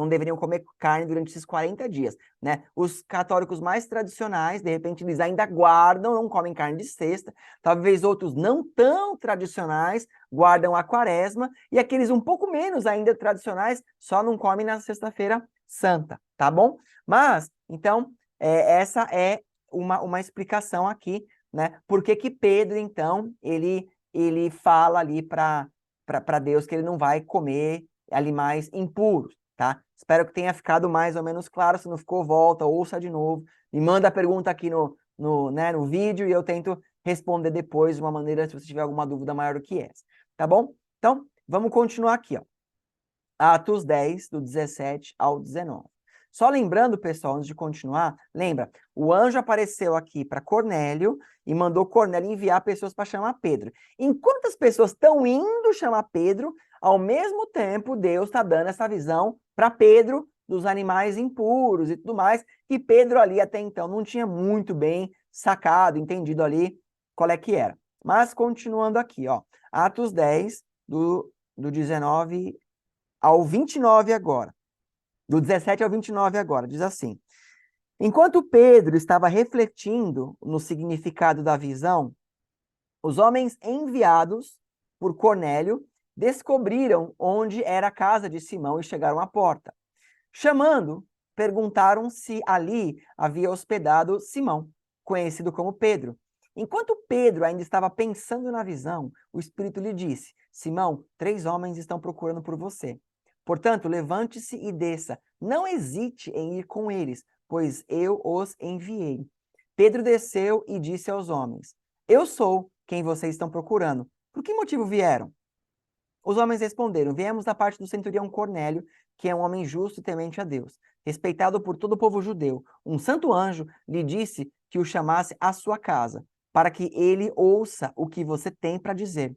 deveriam comer carne durante esses 40 dias, né? Os católicos mais tradicionais, de repente, eles ainda guardam, não comem carne de sexta, talvez outros não tão tradicionais guardam a quaresma, e aqueles um pouco menos ainda tradicionais só não comem na sexta-feira santa, tá bom? Mas, então, essa é uma explicação aqui, né? Por que Pedro, então, ele fala ali para Deus que ele não vai comer animais impuros, tá? Espero que tenha ficado mais ou menos claro. Se não ficou, volta, ouça de novo, me manda a pergunta aqui no vídeo e eu tento responder depois de uma maneira, se você tiver alguma dúvida maior do que essa, tá bom? Então, vamos continuar aqui, ó. Atos 10, do 17 ao 19. Só lembrando, pessoal, antes de continuar, lembra, o anjo apareceu aqui para Cornélio e mandou Cornélio enviar pessoas para chamar Pedro. Enquanto as pessoas estão indo chamar Pedro, ao mesmo tempo, Deus está dando essa visão para Pedro dos animais impuros e tudo mais, que Pedro ali até então não tinha muito bem sacado, entendido ali qual é que era. Mas continuando aqui, ó, Atos 10, do 19 ao 29 agora. Do 17 ao 29 agora, diz assim: enquanto Pedro estava refletindo no significado da visão, os homens enviados por Cornélio descobriram onde era a casa de Simão e chegaram à porta. Chamando, perguntaram se ali havia hospedado Simão, conhecido como Pedro. Enquanto Pedro ainda estava pensando na visão, o Espírito lhe disse: Simão, 3 homens estão procurando por você. Portanto, levante-se e desça. Não hesite em ir com eles, pois eu os enviei. Pedro desceu e disse aos homens: eu sou quem vocês estão procurando. Por que motivo vieram? Os homens responderam: viemos da parte do centurião Cornélio, que é um homem justo e temente a Deus, respeitado por todo o povo judeu. Um santo anjo lhe disse que o chamasse à sua casa, para que ele ouça o que você tem para dizer.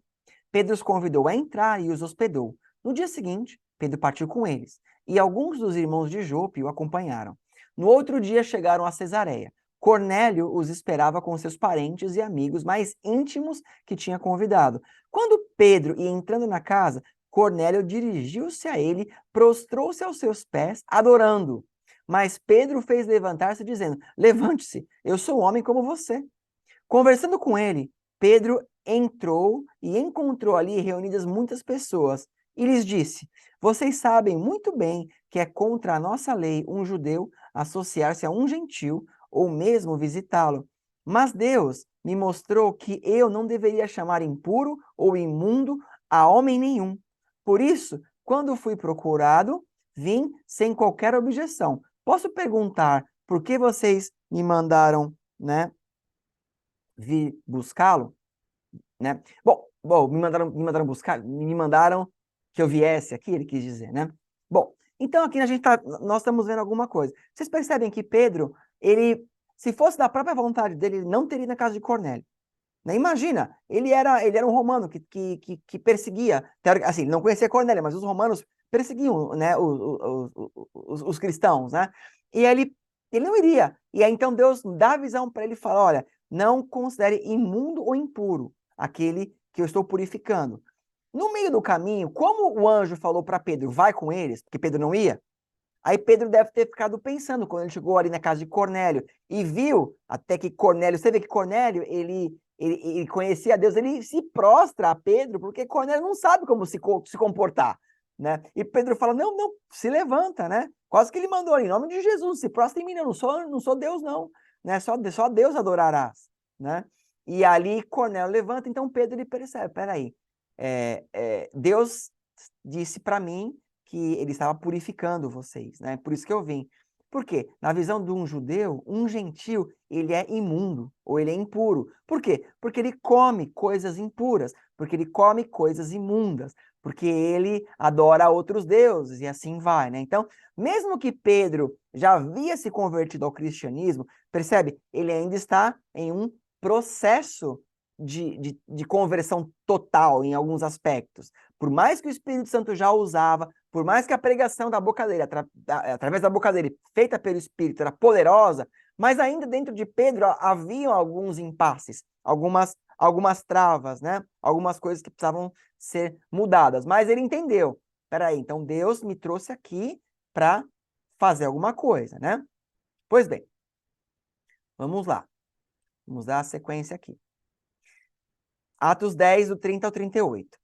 Pedro os convidou a entrar e os hospedou. No dia seguinte, Pedro partiu com eles, e alguns dos irmãos de Jope o acompanharam. No outro dia chegaram a Cesareia. Cornélio os esperava com seus parentes e amigos mais íntimos que tinha convidado. Quando Pedro ia entrando na casa, Cornélio dirigiu-se a ele, prostrou-se aos seus pés, adorando. Mas Pedro fez levantar-se, dizendo: levante-se, eu sou homem como você. Conversando com ele, Pedro entrou e encontrou ali reunidas muitas pessoas e lhes disse: vocês sabem muito bem que é contra a nossa lei um judeu associar-se a um gentil ou mesmo visitá-lo. Mas Deus me mostrou que eu não deveria chamar impuro ou imundo a homem nenhum. Por isso, quando fui procurado, vim sem qualquer objeção. Posso perguntar por que vocês me mandaram, né, vir buscá-lo, né? Bom, me mandaram buscar, me mandaram que eu viesse aqui, ele quis dizer, né? Bom, Então aqui nós estamos vendo alguma coisa. Vocês percebem que Pedro, se fosse da própria vontade dele, ele não teria ido na casa de Cornélio. Né? Imagina, ele era um romano que perseguia, assim, ele não conhecia Cornélio, mas os romanos perseguiam, né, os cristãos, né? E ele não iria. E aí então Deus dá a visão para ele e fala, olha, não considere imundo ou impuro aquele que eu estou purificando. No meio do caminho, como o anjo falou para Pedro, vai com eles, porque Pedro não ia, aí Pedro deve ter ficado pensando quando ele chegou ali na casa de Cornélio e viu até que Cornélio, você vê que Cornélio, ele conhecia Deus, ele se prostra a Pedro, porque Cornélio não sabe como se comportar, né? E Pedro fala, não, não, se levanta, né? Quase que ele mandou, em nome de Jesus, se prostra em mim, eu não sou Deus não, né? Só Deus adorarás, né? E ali Cornélio levanta, então Pedro ele percebe, peraí, Deus disse para mim que ele estava purificando vocês, né? Por isso que eu vim. Por quê? Na visão de um judeu, um gentil, ele é imundo ou ele é impuro. Por quê? Porque ele come coisas impuras, porque ele come coisas imundas, porque ele adora outros deuses e assim vai, né? Então, mesmo que Pedro já havia se convertido ao cristianismo, percebe? Ele ainda está em um processo de conversão total em alguns aspectos. Por mais que o Espírito Santo já usava, por mais que a pregação da boca dele, através da boca dele, feita pelo Espírito, era poderosa, mas ainda dentro de Pedro haviam alguns impasses, algumas travas, né? Algumas coisas que precisavam ser mudadas. Mas ele entendeu. Peraí, então Deus me trouxe aqui para fazer alguma coisa, né? Pois bem, vamos lá. Vamos dar a sequência aqui. Atos 10, do 30 ao 38.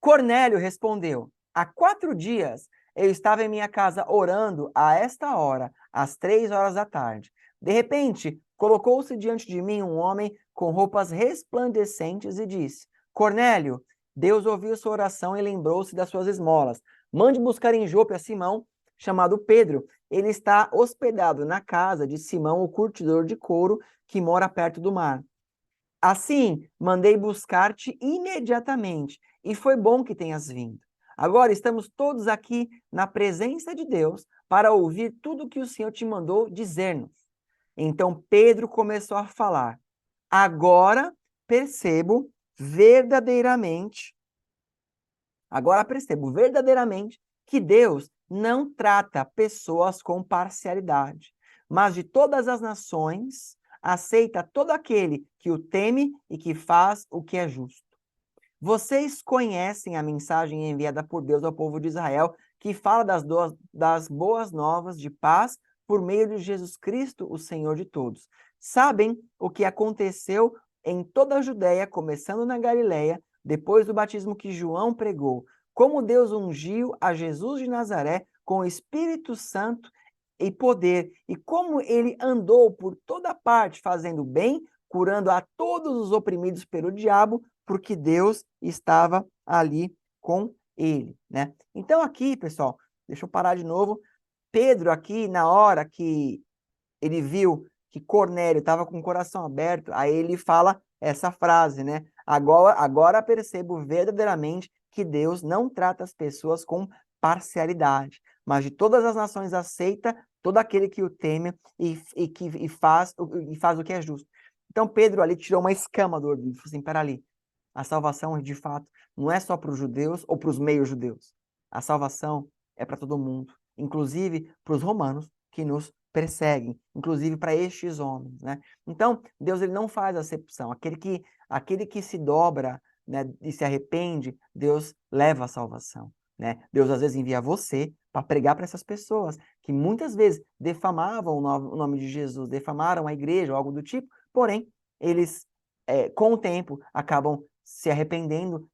Cornélio respondeu, há 4 dias eu estava em minha casa orando a esta hora, às 3 horas da tarde. De repente, colocou-se diante de mim um homem com roupas resplandecentes e disse, Cornélio, Deus ouviu sua oração e lembrou-se das suas esmolas. Mande buscar em Jope a Simão, chamado Pedro. Ele está hospedado na casa de Simão, o curtidor de couro, que mora perto do mar. Assim, mandei buscar-te imediatamente, e foi bom que tenhas vindo. Agora estamos todos aqui na presença de Deus para ouvir tudo o que o Senhor te mandou dizer-nos. Então Pedro começou a falar. Agora percebo verdadeiramente, que Deus não trata pessoas com parcialidade, mas de todas as nações aceita todo aquele que o teme e que faz o que é justo. Vocês conhecem a mensagem enviada por Deus ao povo de Israel, que fala das boas novas de paz por meio de Jesus Cristo, o Senhor de todos. Sabem o que aconteceu em toda a Judéia, começando na Galileia, depois do batismo que João pregou, como Deus ungiu a Jesus de Nazaré com o Espírito Santo e poder, e como ele andou por toda parte fazendo bem, curando a todos os oprimidos pelo diabo, porque Deus estava ali com ele, né? Então aqui, pessoal, deixa eu parar de novo. Pedro aqui, na hora que ele viu que Cornélio estava com o coração aberto, aí ele fala essa frase, né? Agora percebo verdadeiramente que Deus não trata as pessoas com parcialidade, mas de todas as nações aceita todo aquele que o teme e faz o que é justo. Então Pedro ali tirou uma escama do orgulho, falou assim, pera ali, a salvação de fato não é só para os judeus ou para os meios-judeus. A salvação é para todo mundo, inclusive para os romanos que nos perseguem, inclusive para estes homens, né? Então, Deus ele não faz acepção. Aquele que se dobra, né, e se arrepende, Deus leva a salvação, né? Deus às vezes envia você para pregar para essas pessoas que muitas vezes defamavam o nome de Jesus, defamaram a igreja ou algo do tipo, porém, eles, com o tempo, acabam se arrependendo,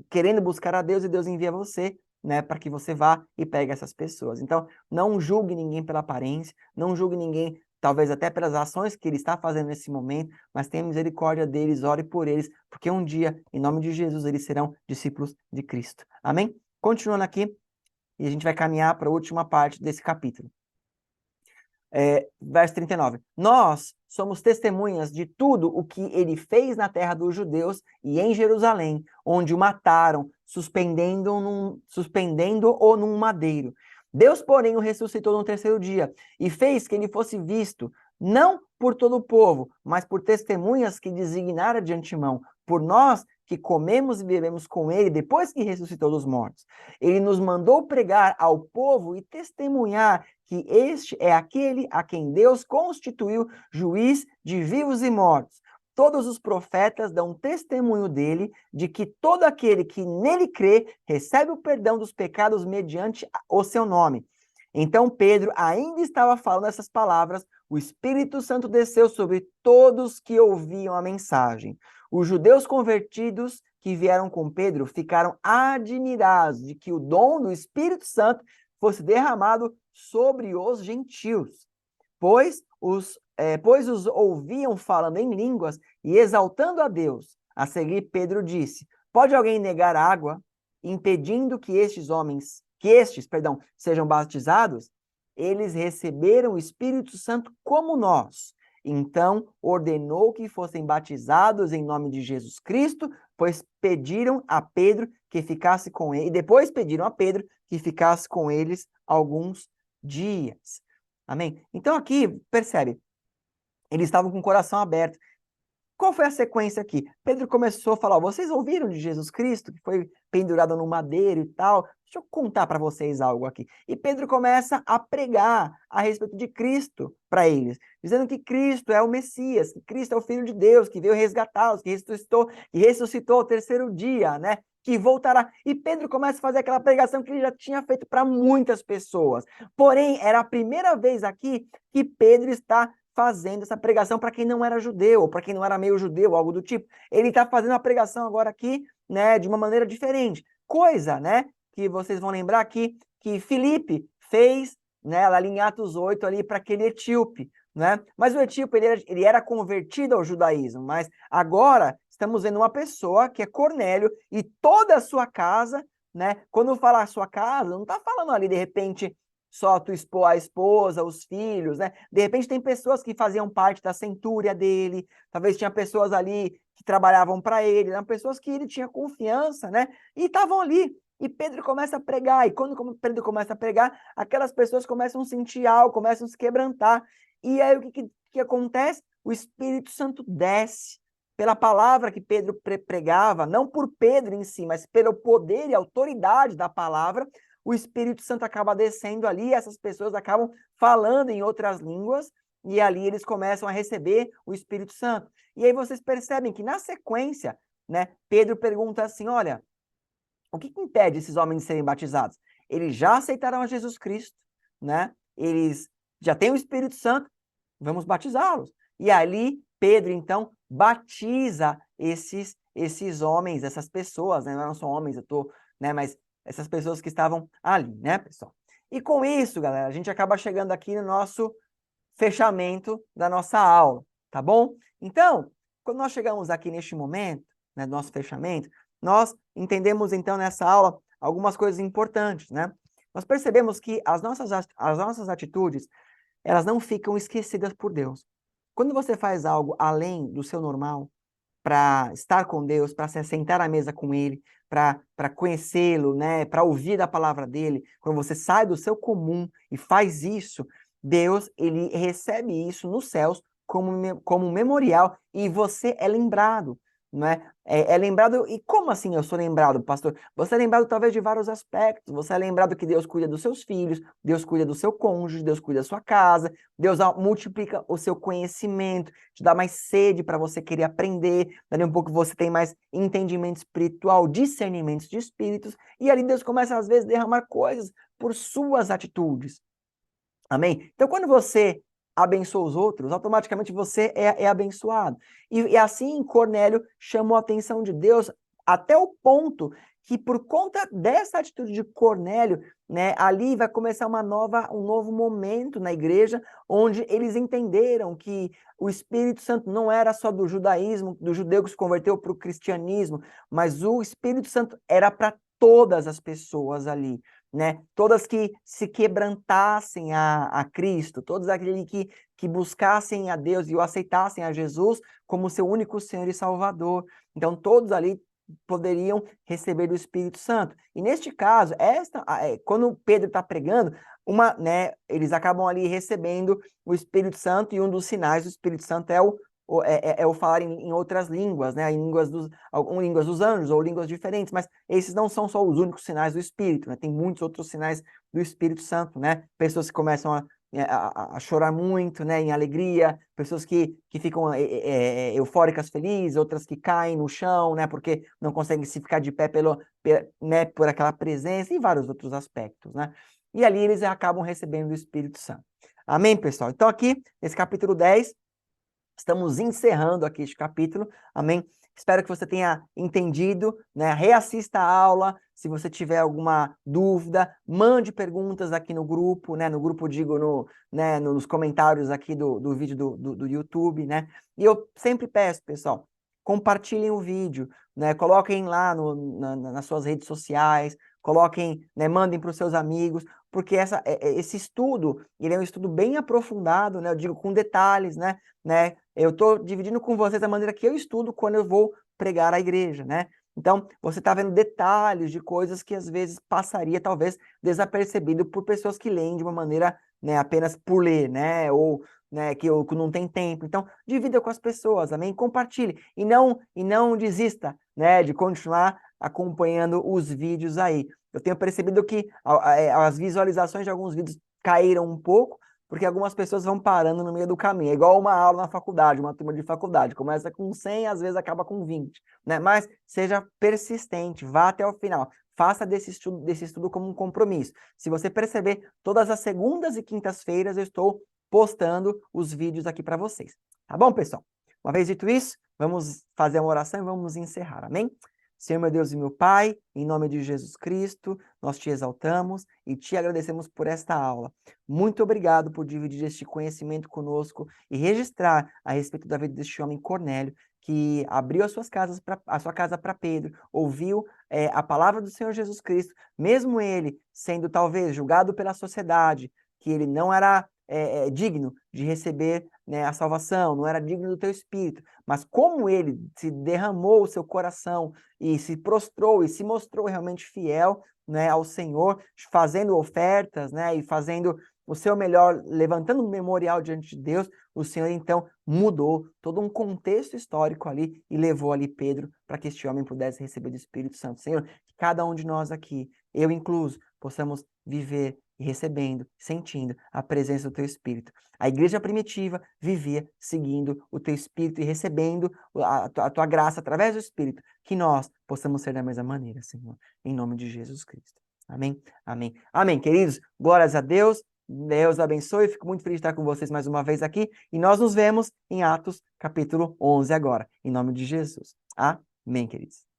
querendo buscar a Deus e Deus envia você, né, para que você vá e pegue essas pessoas. Então, não julgue ninguém pela aparência, não julgue ninguém, talvez até pelas ações que ele está fazendo nesse momento, mas tenha misericórdia deles, ore por eles, porque um dia, em nome de Jesus, eles serão discípulos de Cristo. Amém? Continuando aqui, e a gente vai caminhar para a última parte desse capítulo. Verso 39. Nós somos testemunhas de tudo o que ele fez na terra dos judeus e em Jerusalém, onde o mataram, suspendendo-o num madeiro. Deus, porém, o ressuscitou no terceiro dia e fez que ele fosse visto, não por todo o povo, mas por testemunhas que designara de antemão, por nós que comemos e bebemos com ele depois que ressuscitou dos mortos. Ele nos mandou pregar ao povo e testemunhar que este é aquele a quem Deus constituiu juiz de vivos e mortos. Todos os profetas dão testemunho dele, de que todo aquele que nele crê recebe o perdão dos pecados mediante o seu nome. Então Pedro ainda estava falando essas palavras, o Espírito Santo desceu sobre todos que ouviam a mensagem. Os judeus convertidos que vieram com Pedro ficaram admirados de que o dom do Espírito Santo fosse derramado sobre os gentios, pois os ouviam falando em línguas e exaltando a Deus. A seguir, Pedro disse: pode alguém negar água, impedindo que estes, sejam batizados? Eles receberam o Espírito Santo como nós. Então, ordenou que fossem batizados em nome de Jesus Cristo, pois pediram a Pedro que ficasse com ele, e depois pediram a Pedro que ficasse com eles alguns dias. Amém? Então aqui, percebe, eles estavam com o coração aberto. Qual foi a sequência aqui? Pedro começou a falar: vocês ouviram de Jesus Cristo, que foi pendurado no madeiro e tal? Deixa eu contar para vocês algo aqui. E Pedro começa a pregar a respeito de Cristo para eles, dizendo que Cristo é o Messias, que Cristo é o Filho de Deus, que veio resgatá-los, que ressuscitou ao terceiro dia, né? Que voltará. E Pedro começa a fazer aquela pregação que ele já tinha feito para muitas pessoas. Porém, era a primeira vez aqui que Pedro está fazendo essa pregação para quem não era judeu, ou para quem não era meio judeu, algo do tipo. Ele está fazendo a pregação agora aqui, né, de uma maneira diferente. Coisa, né, que vocês vão lembrar aqui, que Filipe fez, né, lá em Atos 8, ali para aquele etíope, né? Mas o etíope, ele era convertido ao judaísmo, mas agora estamos vendo uma pessoa que é Cornélio e toda a sua casa, né? Quando fala a sua casa, não está falando ali, de repente, só a esposa, os filhos, né? De repente tem pessoas que faziam parte da centúria dele, talvez tinha pessoas ali que trabalhavam para ele, eram pessoas que ele tinha confiança, né? E estavam ali. E Pedro começa a pregar, e quando Pedro começa a pregar, aquelas pessoas começam a sentir algo, começam a se quebrantar. E aí o que acontece? O Espírito Santo desce pela palavra que Pedro pregava, não por Pedro em si, mas pelo poder e autoridade da palavra. O Espírito Santo acaba descendo ali, e essas pessoas acabam falando em outras línguas, e ali eles começam a receber o Espírito Santo. E aí vocês percebem que na sequência, né, Pedro pergunta assim: olha, o que impede esses homens de serem batizados? Eles já aceitaram a Jesus Cristo, né? Eles já têm o Espírito Santo, vamos batizá-los. E ali Pedro então batiza esses homens, essas pessoas, né? Não são homens, né, mas essas pessoas que estavam ali, né, pessoal? E com isso, galera, a gente acaba chegando aqui no nosso fechamento da nossa aula, tá bom? Então, quando nós chegamos aqui neste momento, né, do nosso fechamento, nós entendemos então nessa aula algumas coisas importantes, né? Nós percebemos que as nossas atitudes, elas não ficam esquecidas por Deus. Quando você faz algo além do seu normal, para estar com Deus, para se sentar à mesa com Ele, para conhecê-lo, né, para ouvir a palavra dele, quando você sai do seu comum e faz isso, Deus, ele recebe isso nos céus como um memorial e você é lembrado, não é? É lembrado, e como assim eu sou lembrado, pastor? Você é lembrado talvez de vários aspectos, você é lembrado que Deus cuida dos seus filhos, Deus cuida do seu cônjuge, Deus cuida da sua casa, Deus multiplica o seu conhecimento, te dá mais sede para você querer aprender, dali um pouco você tem mais entendimento espiritual, discernimento de espíritos, e ali Deus começa às vezes a derramar coisas por suas atitudes. Amém? Então, quando você abençoa os outros, automaticamente você é abençoado. E assim, Cornélio chamou a atenção de Deus até o ponto que, por conta dessa atitude de Cornélio, né, ali vai começar um novo momento na igreja, onde eles entenderam que o Espírito Santo não era só do judaísmo, do judeu que se converteu para o cristianismo, mas o Espírito Santo era para todas as pessoas ali, né? Todas que se quebrantassem a Cristo, todos aqueles que buscassem a Deus e o aceitassem a Jesus como seu único Senhor e Salvador. Então, todos ali poderiam receber do Espírito Santo. E neste caso, quando Pedro está pregando, eles acabam ali recebendo o Espírito Santo, e um dos sinais do Espírito Santo é o falar em outras línguas, né? Em línguas dos anjos ou línguas diferentes, mas esses não são só os únicos sinais do Espírito, né? Tem muitos outros sinais do Espírito Santo, né? Pessoas que começam a chorar muito, né? Em alegria, pessoas que ficam eufóricas, felizes, outras que caem no chão, né? Porque não conseguem se ficar de pé né? Por aquela presença, e vários outros aspectos, né? E ali eles acabam recebendo o Espírito Santo. Amém, pessoal? Então aqui, nesse capítulo 10, estamos encerrando aqui este capítulo, amém? Espero que você tenha entendido, né? Reassista a aula, se você tiver alguma dúvida, mande perguntas aqui no grupo, né? No grupo, digo, nos comentários aqui do vídeo do YouTube, né? E eu sempre peço, pessoal, compartilhem o vídeo, né? Coloquem lá nas suas redes sociais, coloquem, né? Mandem para os seus amigos, porque esse estudo, ele é um estudo bem aprofundado, né? Eu digo com detalhes, né? Eu estou dividindo com vocês a maneira que eu estudo quando eu vou pregar à igreja, né? Então, você está vendo detalhes de coisas que às vezes passaria, talvez, desapercebido por pessoas que leem de uma maneira, né, apenas por ler, né? Ou, né, que não tem tempo. Então, divida com as pessoas, amém? Compartilhe. E não desista, né, de continuar acompanhando os vídeos aí. Eu tenho percebido que as visualizações de alguns vídeos caíram um pouco, porque algumas pessoas vão parando no meio do caminho. É igual uma aula na faculdade, uma turma de faculdade. Começa com 100, às vezes acaba com 20, né? Mas seja persistente, vá até o final. Faça desse estudo como um compromisso. Se você perceber, todas as segundas e quintas-feiras eu estou postando os vídeos aqui para vocês. Tá bom, pessoal? Uma vez dito isso, vamos fazer uma oração e vamos encerrar. Amém? Senhor, meu Deus e meu Pai, em nome de Jesus Cristo, nós te exaltamos e te agradecemos por esta aula. Muito obrigado por dividir este conhecimento conosco e registrar a respeito da vida deste homem Cornélio, que abriu a sua casa para Pedro, ouviu a palavra do Senhor Jesus Cristo, mesmo ele sendo talvez julgado pela sociedade, que ele não era digno de receber, né, a salvação, não era digno do teu Espírito, mas como ele se derramou o seu coração e se prostrou e se mostrou realmente fiel, né, ao Senhor, fazendo ofertas, né, e fazendo o seu melhor, levantando um memorial diante de Deus, o Senhor então mudou todo um contexto histórico ali e levou ali Pedro para que este homem pudesse receber do Espírito Santo. Senhor, que cada um de nós aqui, eu incluso, possamos viver e recebendo, sentindo a presença do teu Espírito. A igreja primitiva vivia seguindo o teu Espírito e recebendo a tua graça através do Espírito, que nós possamos ser da mesma maneira, Senhor, em nome de Jesus Cristo. Amém? Amém. Amém, queridos. Glórias a Deus. Deus abençoe. Fico muito feliz de estar com vocês mais uma vez aqui. E nós nos vemos em Atos, capítulo 11 agora, em nome de Jesus. Amém, queridos.